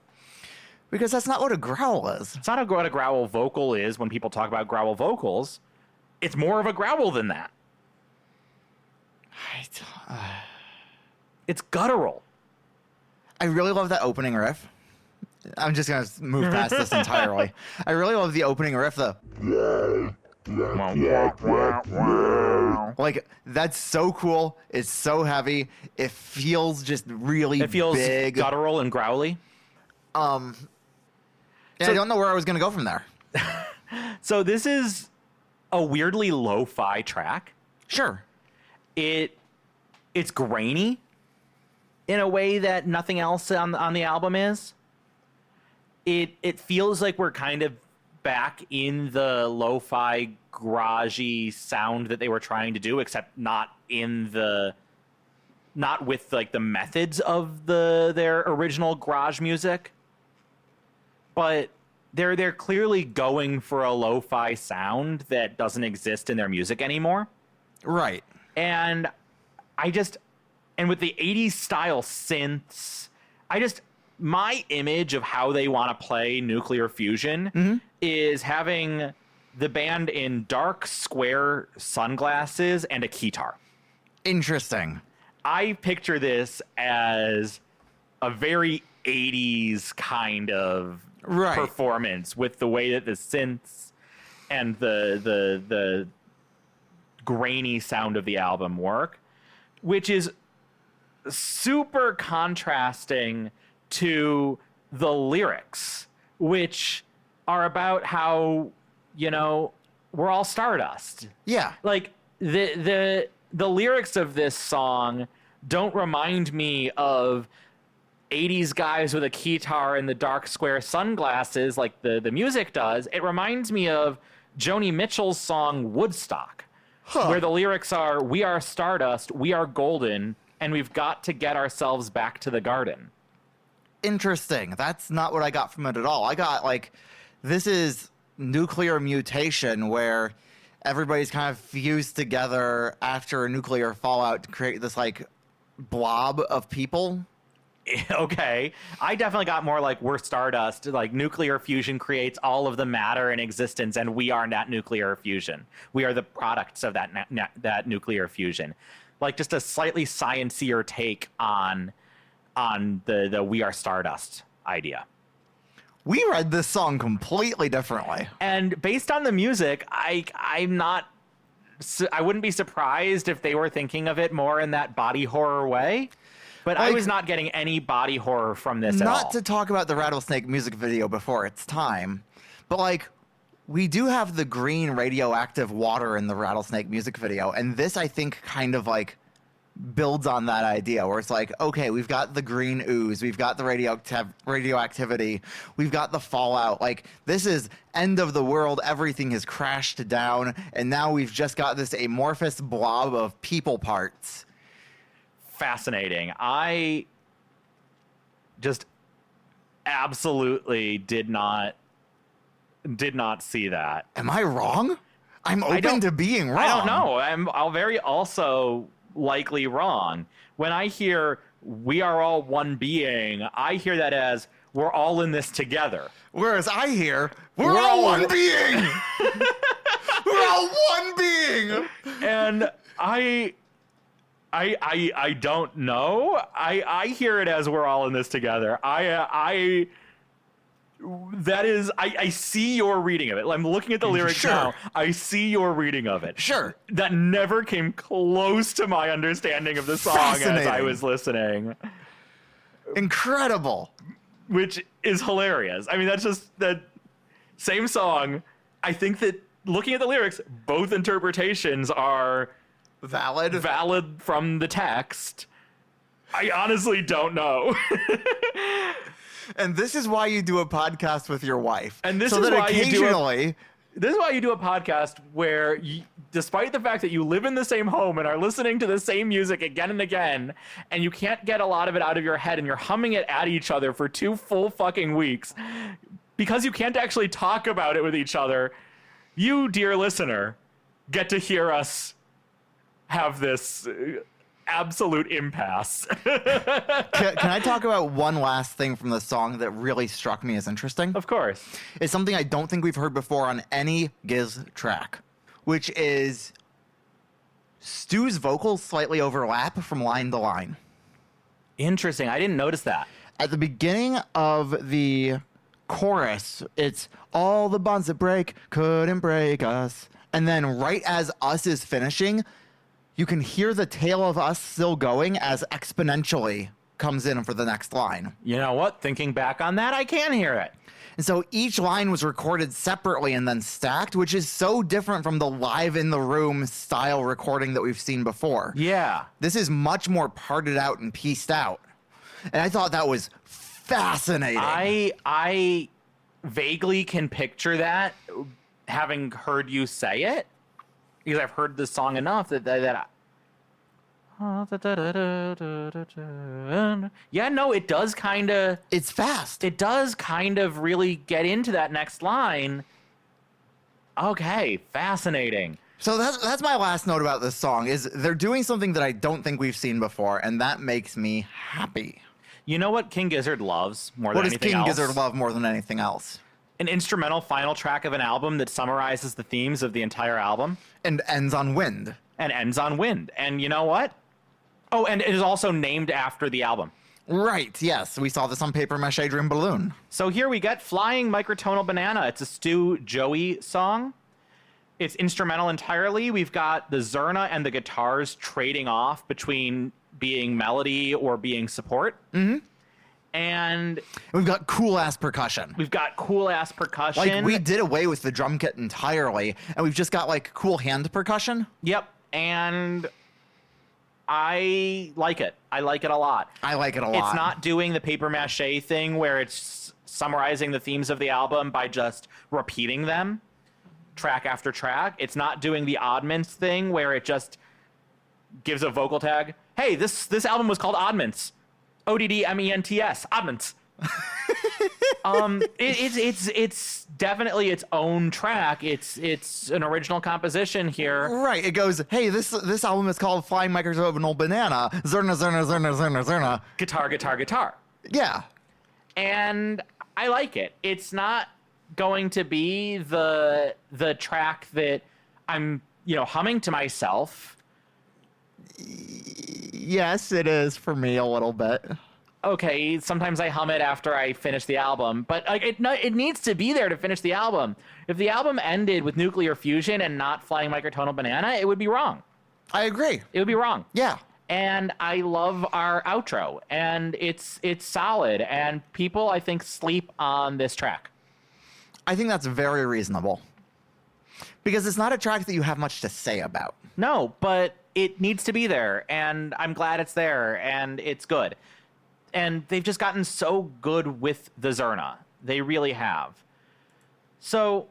Because that's not what a growl is. It's not what a growl vocal is when people talk about growl vocals. It's more of a growl than that. It's guttural. I really love that opening riff. I'm just going to move past this entirely. I really love the opening riff, like, that's so cool. It's so heavy. It feels just really big. It feels guttural and growly. Yeah, so, I don't know where I was going to go from there. So this is a weirdly lo-fi track. Sure. It's grainy. in a way that nothing else on the album is. It feels like we're kind of back in the lo-fi garagey sound that they were trying to do, except not with like the methods of their original garage music. But they're clearly going for a lo-fi sound that doesn't exist in their music anymore. Right. And with the 80s style synths, my image of how they want to play Nuclear Fusion is having the band in dark square sunglasses and a keytar. Interesting. I picture this as a very 80s kind of performance with the way that the synths and the grainy sound of the album work, which is super contrasting to the lyrics, which are about how, we're all stardust. Yeah. Like the lyrics of this song don't remind me of 80s guys with a keytar and the dark square sunglasses like the music does. It reminds me of Joni Mitchell's song Woodstock, where the lyrics are, we are stardust, we are golden, and we've got to get ourselves back to the garden. Interesting. That's not what I got from it at all. I got this is nuclear mutation where everybody's kind of fused together after a nuclear fallout to create this blob of people. Okay. I definitely got more like we're stardust, like nuclear fusion creates all of the matter in existence and we are that nuclear fusion. We are the products of that nuclear fusion. Like just a slightly sciencier take on the we are stardust idea. We read this song completely differently. And based on the music, I wouldn't be surprised if they were thinking of it more in that body horror way. But I was not getting any body horror from this at all. Not to talk about the Rattlesnake music video before its time, but we do have the green radioactive water in the Rattlesnake music video. And this, I think, kind of builds on that idea where it's okay, we've got the green ooze, we've got the radioactivity, we've got the fallout. This is end of the world, everything has crashed down, and now we've just got this amorphous blob of people parts. Fascinating. I just absolutely did not see that. Am I wrong? I'm open to being wrong. I don't know. I'll very also likely wrong. When I hear we are all one being, I hear that as we're all in this together. Whereas I hear we're all one being. We're all one being. And I don't know. I hear it as we're all in this together. I see your reading of it. I'm looking at the lyrics now. I see your reading of it. Sure. That never came close to my understanding of the song as I was listening. Incredible. Which is hilarious. I mean, that's just that same song. I think that looking at the lyrics, both interpretations are valid from the text. I honestly don't know. And this is why you do a podcast with your wife. And this is why you do a podcast where, despite the fact that you live in the same home and are listening to the same music again and again, and you can't get a lot of it out of your head, and you're humming it at each other for 2 full fucking weeks, because you can't actually talk about it with each other, you, dear listener, get to hear us have this absolute impasse. Can I talk about one last thing from the song that really struck me as interesting? Of course. It's something I don't think we've heard before on any Giz track, which is Stu's vocals slightly overlap from line to line. Interesting. I didn't notice that. At the beginning of the chorus, it's all the bonds that break couldn't break us. And then right as us is finishing, you can hear the tail of us still going as exponentially comes in for the next line. You know what? Thinking back on that, I can hear it. And so each line was recorded separately and then stacked, which is so different from the live in the room style recording that we've seen before. Yeah. This is much more parted out and pieced out. And I thought that was fascinating. I vaguely can picture that, having heard you say it, because I've heard this song enough yeah, no, it does kind of... It's fast. It does kind of really get into that next line. Okay, fascinating. So that's my last note about this song, is they're doing something that I don't think we've seen before, and that makes me happy. You know what King Gizzard loves more than anything else? What does King Gizzard love more than anything else? An instrumental final track of an album that summarizes the themes of the entire album. And ends on wind. And you know what? Oh, and it is also named after the album. Right, yes. We saw this on Paper Mache Dream Balloon. So here we get Flying Microtonal Banana. It's a Stu Joey song. It's instrumental entirely. We've got the Zerna and the guitars trading off between being melody or being support. Mm-hmm. And we've got cool-ass percussion. Like, we did away with the drum kit entirely, and we've just got, like, cool hand percussion. Yep, and I like it. I like it a lot. It's not doing the paper mache thing where it's summarizing the themes of the album by just repeating them track after track. It's not doing the Oddments thing where it just gives a vocal tag. Hey, this album was called Oddments. Oddments. Oddments. It's definitely its own track. It's an original composition here. Right. It goes, hey, this album is called Flying Microtonal Banana. Zerna, zerna, zerna, zerna, zerna. Guitar, guitar, guitar. Yeah. And I like it. It's not going to be the track that I'm, humming to myself. Yes, it is for me a little bit. Okay, sometimes I hum it after I finish the album, but it needs to be there to finish the album. If the album ended with Nuclear Fusion and not Flying Microtonal Banana, it would be wrong. I agree. It would be wrong. Yeah. And I love our outro, and it's solid, and people, I think, sleep on this track. I think that's very reasonable. Because it's not a track that you have much to say about. No, but it needs to be there, and I'm glad it's there, and it's good. And they've just gotten so good with the Zerna. They really have. So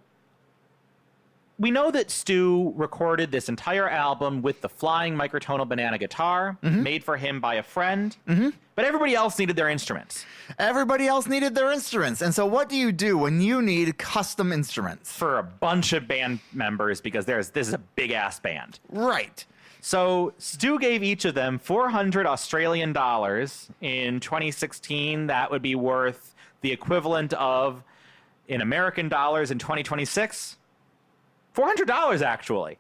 we know that Stu recorded this entire album with the Flying Microtonal Banana guitar, made for him by a friend, but everybody else needed their instruments. And so what do you do when you need custom instruments? For a bunch of band members, because this is a big-ass band. Right. So Stu gave each of them 400 Australian dollars. In 2016, that would be worth the equivalent of, in American dollars in 2026, $400 actually.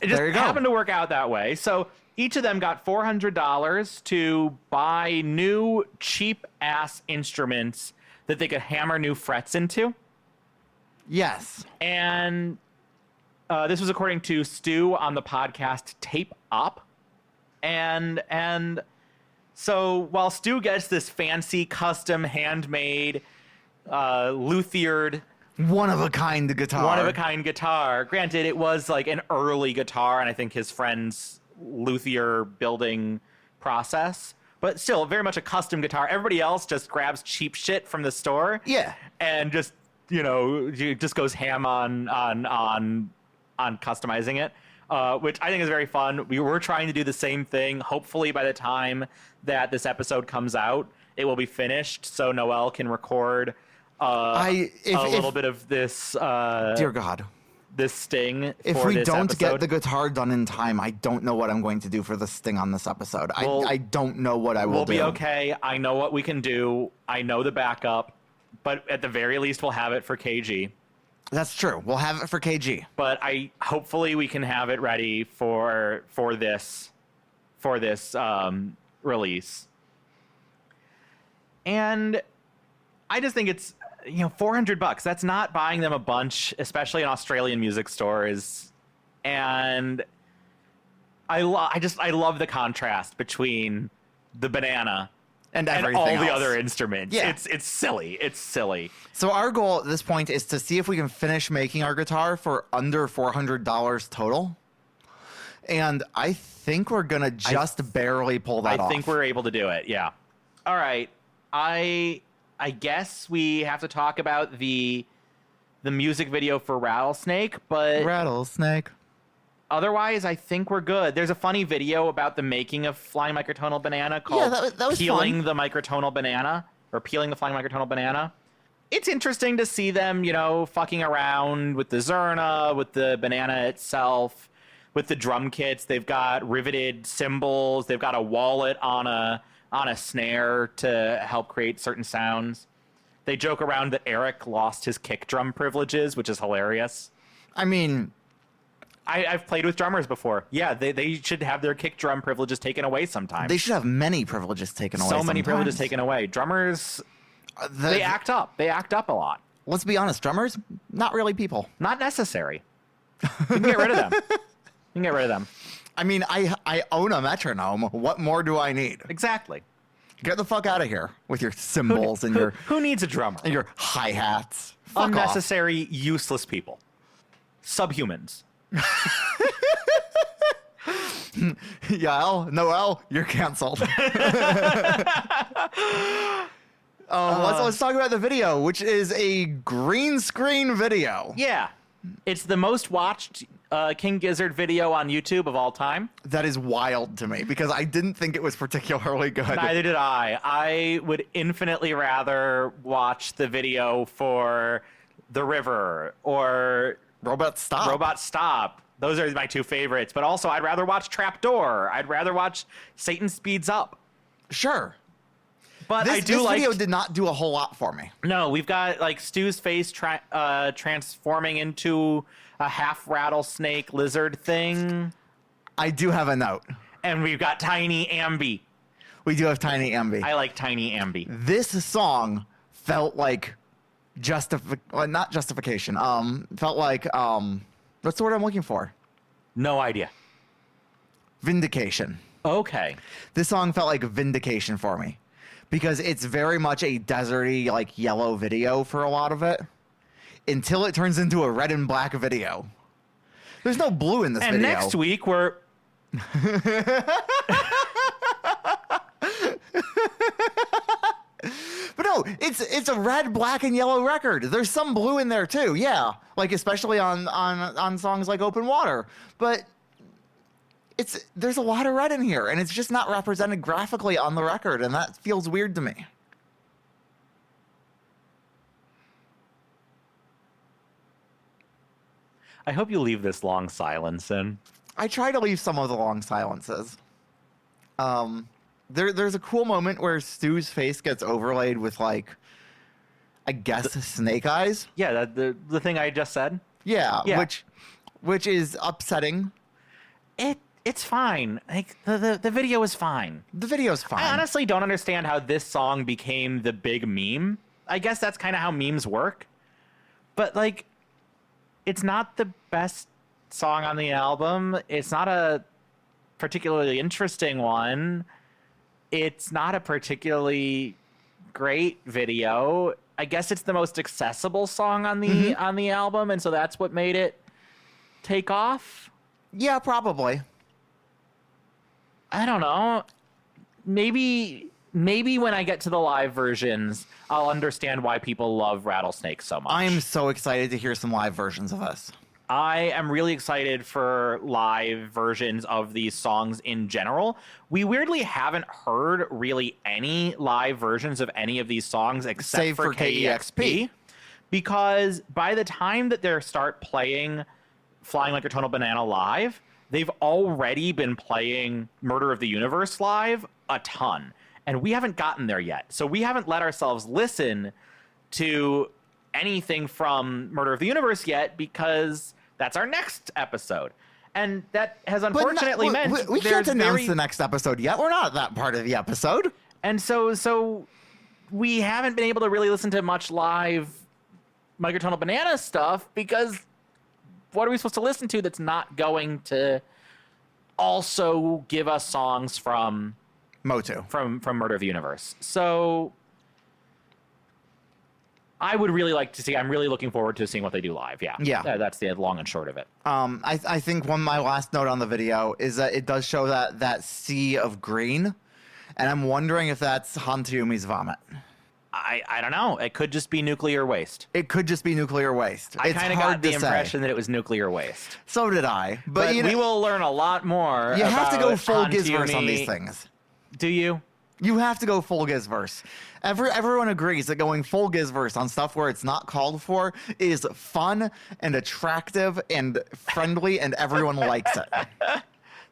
It just happened to work out that way. So each of them got $400 to buy new cheap-ass instruments that they could hammer new frets into. Yes. And this was according to Stu on the podcast Tape Up. And so while Stu gets this fancy, custom, handmade, luthiered, one-of-a-kind guitar. Granted, it was like an early guitar, and I think his friend's luthier building process. But still, very much a custom guitar. Everybody else just grabs cheap shit from the store. Yeah. And just, just goes ham on customizing it, which I think is very fun. We were trying to do the same thing. Hopefully, by the time that this episode comes out, it will be finished, so Noel can record a little bit of this. Dear God, this sting. If we don't episode. get the guitar done in time, I don't know what I'm going to do for the sting on this episode. I don't know what I will do. We'll be okay. I know what we can do. I know the backup, but at the very least, we'll have it for KG. That's true. We'll have it for KG. But hopefully we can have it ready for this release. And I just think it's $400. That's not buying them a bunch, especially in Australian music stores. And I love the contrast between the banana and all the other instruments. Yeah. It's silly. It's silly. So our goal at this point is to see if we can finish making our guitar for under $400 total. And I think we're going to just barely pull that off. I think we're able to do it, yeah. All right. I guess we have to talk about the music video for Rattlesnake, but Rattlesnake. otherwise, I think we're good. There's a funny video about the making of Flying Microtonal Banana called that was Peeling fun. the Microtonal Banana, or Peeling the Flying Microtonal Banana. It's interesting to see them, fucking around with the Zerna, with the banana itself, with the drum kits. They've got riveted cymbals. They've got a wallet on a snare to help create certain sounds. They joke around that Eric lost his kick drum privileges, which is hilarious. I mean, I've played with drummers before. Yeah, they should have their kick drum privileges taken away sometimes. they should have many privileges taken away. So many sometimes. privileges taken away. Drummers, they act up. They act up a lot. Let's be honest, drummers, not really people. Not necessary. You can get rid of them. You can get rid of them. I mean, I own a metronome. What more do I need? Exactly. Get the fuck out of here with your cymbals and your Who needs a drummer? hi-hats. Fuck off. Unnecessary, useless people. Subhumans. Yael, Noel, you're canceled. Let's talk about the video, which is a green screen video. Yeah. It's the most watched King Gizzard video on YouTube of all time. That is wild to me because I didn't think it was particularly good. Neither did I. I would infinitely rather watch the video for The River or Robot Stop. Those are my two favorites. But also, I'd rather watch Trapdoor. I'd rather watch Satan Speeds Up. Sure. But This this video did not do a whole lot for me. No, we've got like Stu's face transforming into a half rattlesnake lizard thing. I do have a note. And we've got Tiny Ambi. We do have Tiny Ambi. I like Tiny Ambi. This song felt like not justification. Felt like what's the word I'm looking for? No idea. Vindication. Okay. This song felt like vindication for me because it's very much a deserty, like yellow video for a lot of it until it turns into a red and black video. There's no blue in this And video. next week we're But no, it's a red, black, and yellow record. There's some blue in there too, yeah. Like especially on songs like Open Water. But there's a lot of red in here, and it's just not represented graphically on the record, and that feels weird to me. I hope you leave this long silence in. I try to leave some of the long silences. There's a cool moment where Stu's face gets overlaid with like, I guess snake eyes. Yeah, the thing I just said. Yeah, Yeah. which is upsetting. It's fine. Like the video is fine. The video's fine. I honestly don't understand how this song became the big meme. I guess that's kind of how memes work. But like, it's not the best song on the album. It's not a particularly interesting one. It's not a particularly great video. I guess it's the most accessible song on the album, and so that's what made it take off. Yeah, probably. I don't know. Maybe when I get to the live versions, I'll understand why people love Rattlesnake so much. I'm so excited to hear some live versions of this. I am really excited for live versions of these songs in general. We weirdly haven't heard really any live versions of any of these songs except Save for KEXP. Because by the time that they start playing Flying Like a Tonal Banana live, they've already been playing Murder of the Universe live a ton. And we haven't gotten there yet. So we haven't let ourselves listen to anything from Murder of the Universe yet because that's our next episode. And that has unfortunately meant we can't there's announce the next episode yet. We're not that part of the episode. And so we haven't been able to really listen to much live Microtonal Banana stuff because what are we supposed to listen to that's not going to also give us songs from Motu. From Murder of the Universe? So I would really like to see. I'm really looking forward to seeing what they do live. Yeah. That's the long and short of it. I think my last note on the video is that it does show that sea of green, and I'm wondering if that's Hantsuyumi's vomit. I don't know. It could just be nuclear waste. It could just be nuclear waste. I kind of got the impression that it was nuclear waste. So did I. But you know, we will learn a lot more. You have to go full Hantsuyumi. Gizverse on these things. Do you? You have to go full Gizverse. Everyone agrees that going full Gizverse on stuff where it's not called for is fun and attractive and friendly, and everyone likes it.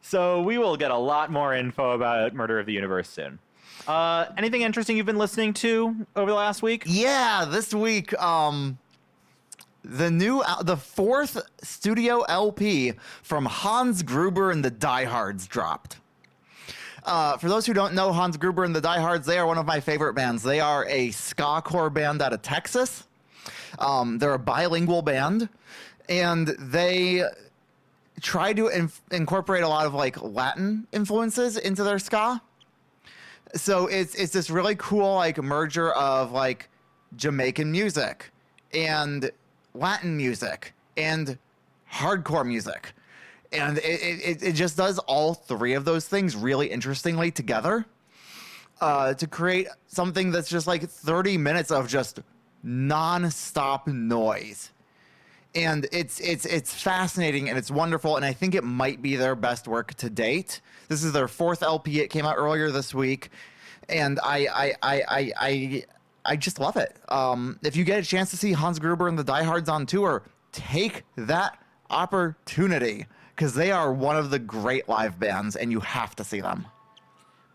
So we will get a lot more info about Murder of the Universe soon. Anything interesting you've been listening to over the last week? Yeah, this week, the fourth studio LP from Hans Gruber and the Diehards dropped. For those who don't know Hans Gruber and the Diehards, they are one of my favorite bands. They are a ska-core band out of Texas. They're a bilingual band, and they try to incorporate a lot of like Latin influences into their ska. So it's this really cool like merger of like Jamaican music and Latin music and hardcore music. And it just does all three of those things really interestingly together to create something that's just like 30 minutes of just non-stop noise. And it's fascinating and it's wonderful, and I think it might be their best work to date. This is their fourth LP. It came out earlier this week, and I just love it. If you get a chance to see Hans Gruber and the Diehards on tour, take that opportunity, because they are one of the great live bands, and you have to see them.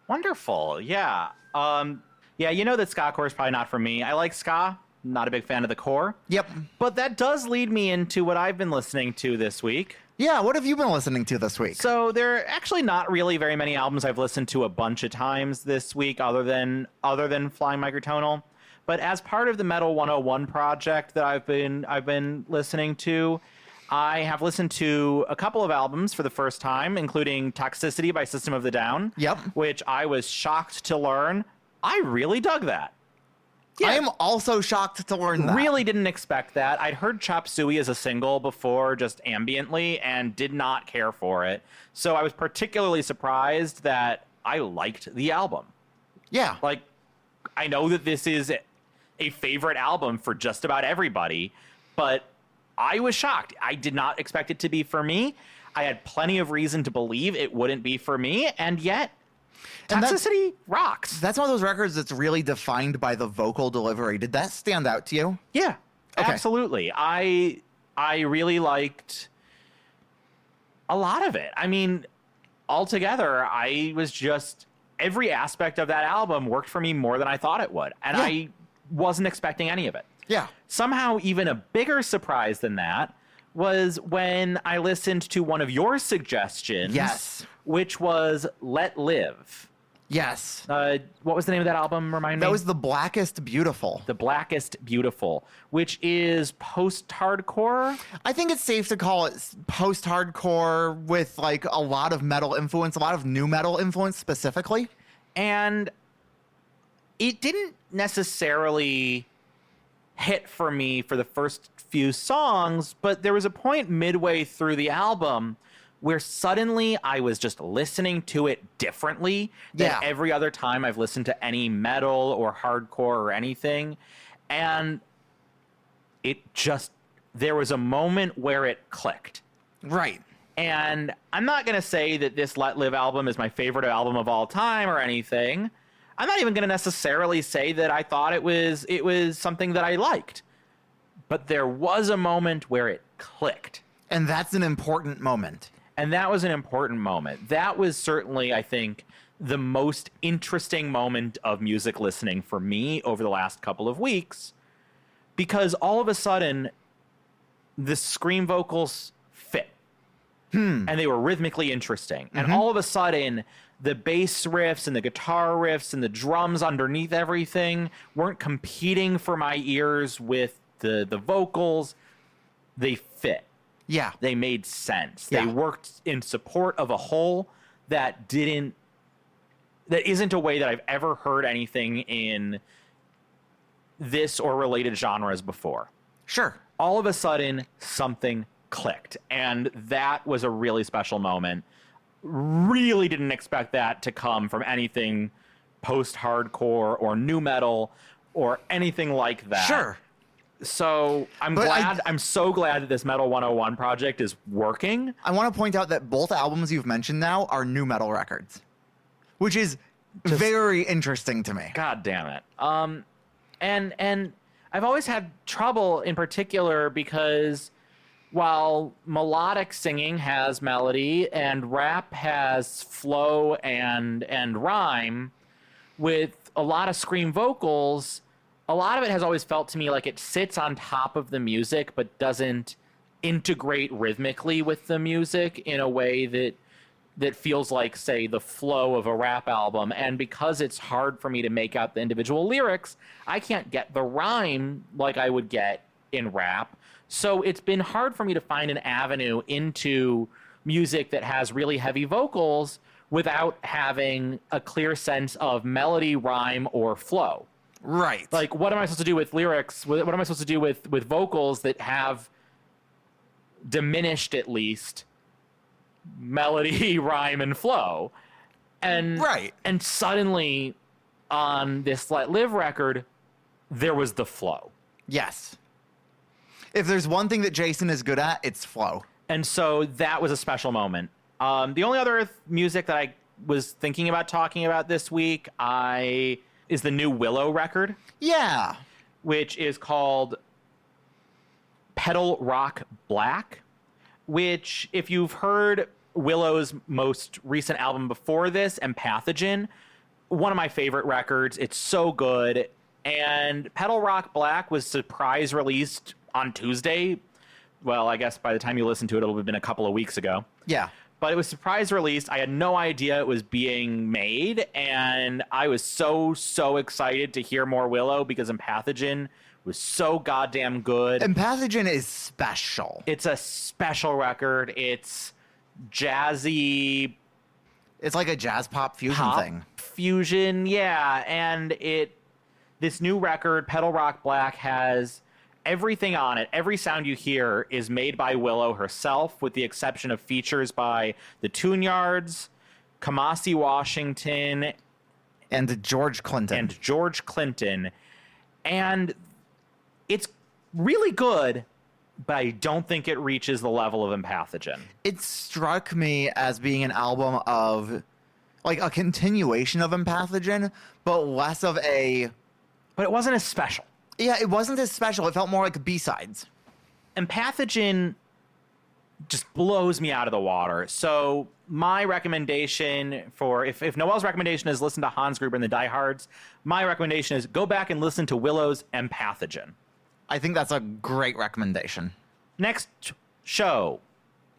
Wonderful, yeah. Yeah, you know that ska core is probably not for me. I like ska. Not a big fan of the core. Yep. But that does lead me into what I've been listening to this week. Yeah, what have you been listening to this week? So there are actually not really very many albums I've listened to a bunch of times this week other than Flying Microtonal. But as part of the Metal 101 project that I've been listening to, I have listened to a couple of albums for the first time, including Toxicity by System of a Down. Yep. Which I was shocked to learn I really dug that. Yeah. I am also shocked to learn that. Really didn't expect that. I'd heard Chop Suey as a single before, just ambiently, and did not care for it. So I was particularly surprised that I liked the album. Yeah. Like, I know that this is a favorite album for just about everybody, but I was shocked. I did not expect it to be for me. I had plenty of reason to believe it wouldn't be for me, and yet Toxicity rocks. That's one of those records that's really defined by the vocal delivery. Did that stand out to you? Yeah, okay. Absolutely. I really liked a lot of it. I mean, altogether, I was just, every aspect of that album worked for me more than I thought it would. And I wasn't expecting any of it. Yeah. Somehow, even a bigger surprise than that was when I listened to one of your suggestions. Yes. Which was Let Live. Yes. What was the name of that album? Remind me. That was The Blackest Beautiful. The Blackest Beautiful, which is post-hardcore. I think it's safe to call it post-hardcore with like a lot of metal influence, a lot of new metal influence specifically. And it didn't necessarily hit for me for the first few songs, but there was a point midway through the album where suddenly I was just listening to it differently than every other time I've listened to any metal or hardcore or anything. And it just, there was a moment where it clicked. Right. And I'm not going to say that this Let Live album is my favorite album of all time or anything. I'm not even going to necessarily say that I thought it was something that I liked. But there was a moment where it clicked. And that's an important moment. And that was an important moment. That was certainly, I think, the most interesting moment of music listening for me over the last couple of weeks, because all of a sudden, the scream vocals fit. And they were rhythmically interesting. And all of a sudden, the bass riffs and the guitar riffs and the drums underneath everything weren't competing for my ears with the vocals. They fit. Yeah. They made sense. Yeah. They worked in support of a whole that isn't a way that I've ever heard anything in this or related genres before. Sure. All of a sudden, something clicked. And that was a really special moment. Really didn't expect that to come from anything post-hardcore or nu metal or anything like that. Sure. So I'm so glad that this Metal 101 project is working. I want to point out that both albums you've mentioned now are nu metal records, which is very interesting to me. God damn it. And I've always had trouble in particular because while melodic singing has melody and rap has flow and rhyme, with a lot of scream vocals, a lot of it has always felt to me like it sits on top of the music but doesn't integrate rhythmically with the music in a way that feels like, say, the flow of a rap album. And because it's hard for me to make out the individual lyrics, I can't get the rhyme like I would get in rap. So it's been hard for me to find an avenue into music that has really heavy vocals without having a clear sense of melody, rhyme, or flow. Right. Like, what am I supposed to do with lyrics? What am I supposed to do with vocals that have diminished, at least, melody, rhyme, and flow? And right. And suddenly, on this Let Live record, there was the flow. Yes. If there's one thing that Jason is good at, it's flow. And so that was a special moment. The only other music that I was thinking about talking about this week is the new Willow record. Yeah. Which is called Pedal Rock Black, which, if you've heard Willow's most recent album before this, Empathogen, one of my favorite records. It's so good. And Pedal Rock Black was surprise released on Tuesday. Well, I guess by the time you listen to it, it'll have been a couple of weeks ago. Yeah. But it was surprise released. I had no idea it was being made, and I was so excited to hear more Willow because Empathogen was so goddamn good. Empathogen is special. It's a special record. It's jazzy. It's like a jazz pop fusion thing. Fusion, yeah. And this new record, Pedal Rock Black, has everything on it. Every sound you hear is made by Willow herself, with the exception of features by the Tune-Yards, Kamasi Washington, and George Clinton. And it's really good, but I don't think it reaches the level of Empathogen. It struck me as being an album of, like, a continuation of Empathogen, but less of a... But it wasn't as special. Yeah, it wasn't as special. It felt more like B-sides. Empathogen just blows me out of the water. So my recommendation for, if Noel's recommendation is listen to Hans Gruber and the Diehards, my recommendation is go back and listen to Willow's Empathogen. I think that's a great recommendation. Next show.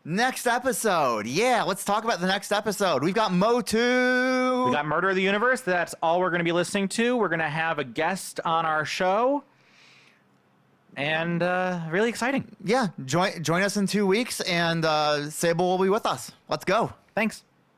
Next episode. Yeah, let's talk about the next episode. We've got Motu. We got Murder of the Universe. That's all we're going to be listening to. We're going to have a guest on our show. And really exciting. Yeah, join us in 2 weeks, and Sable will be with us. Let's go. Thanks.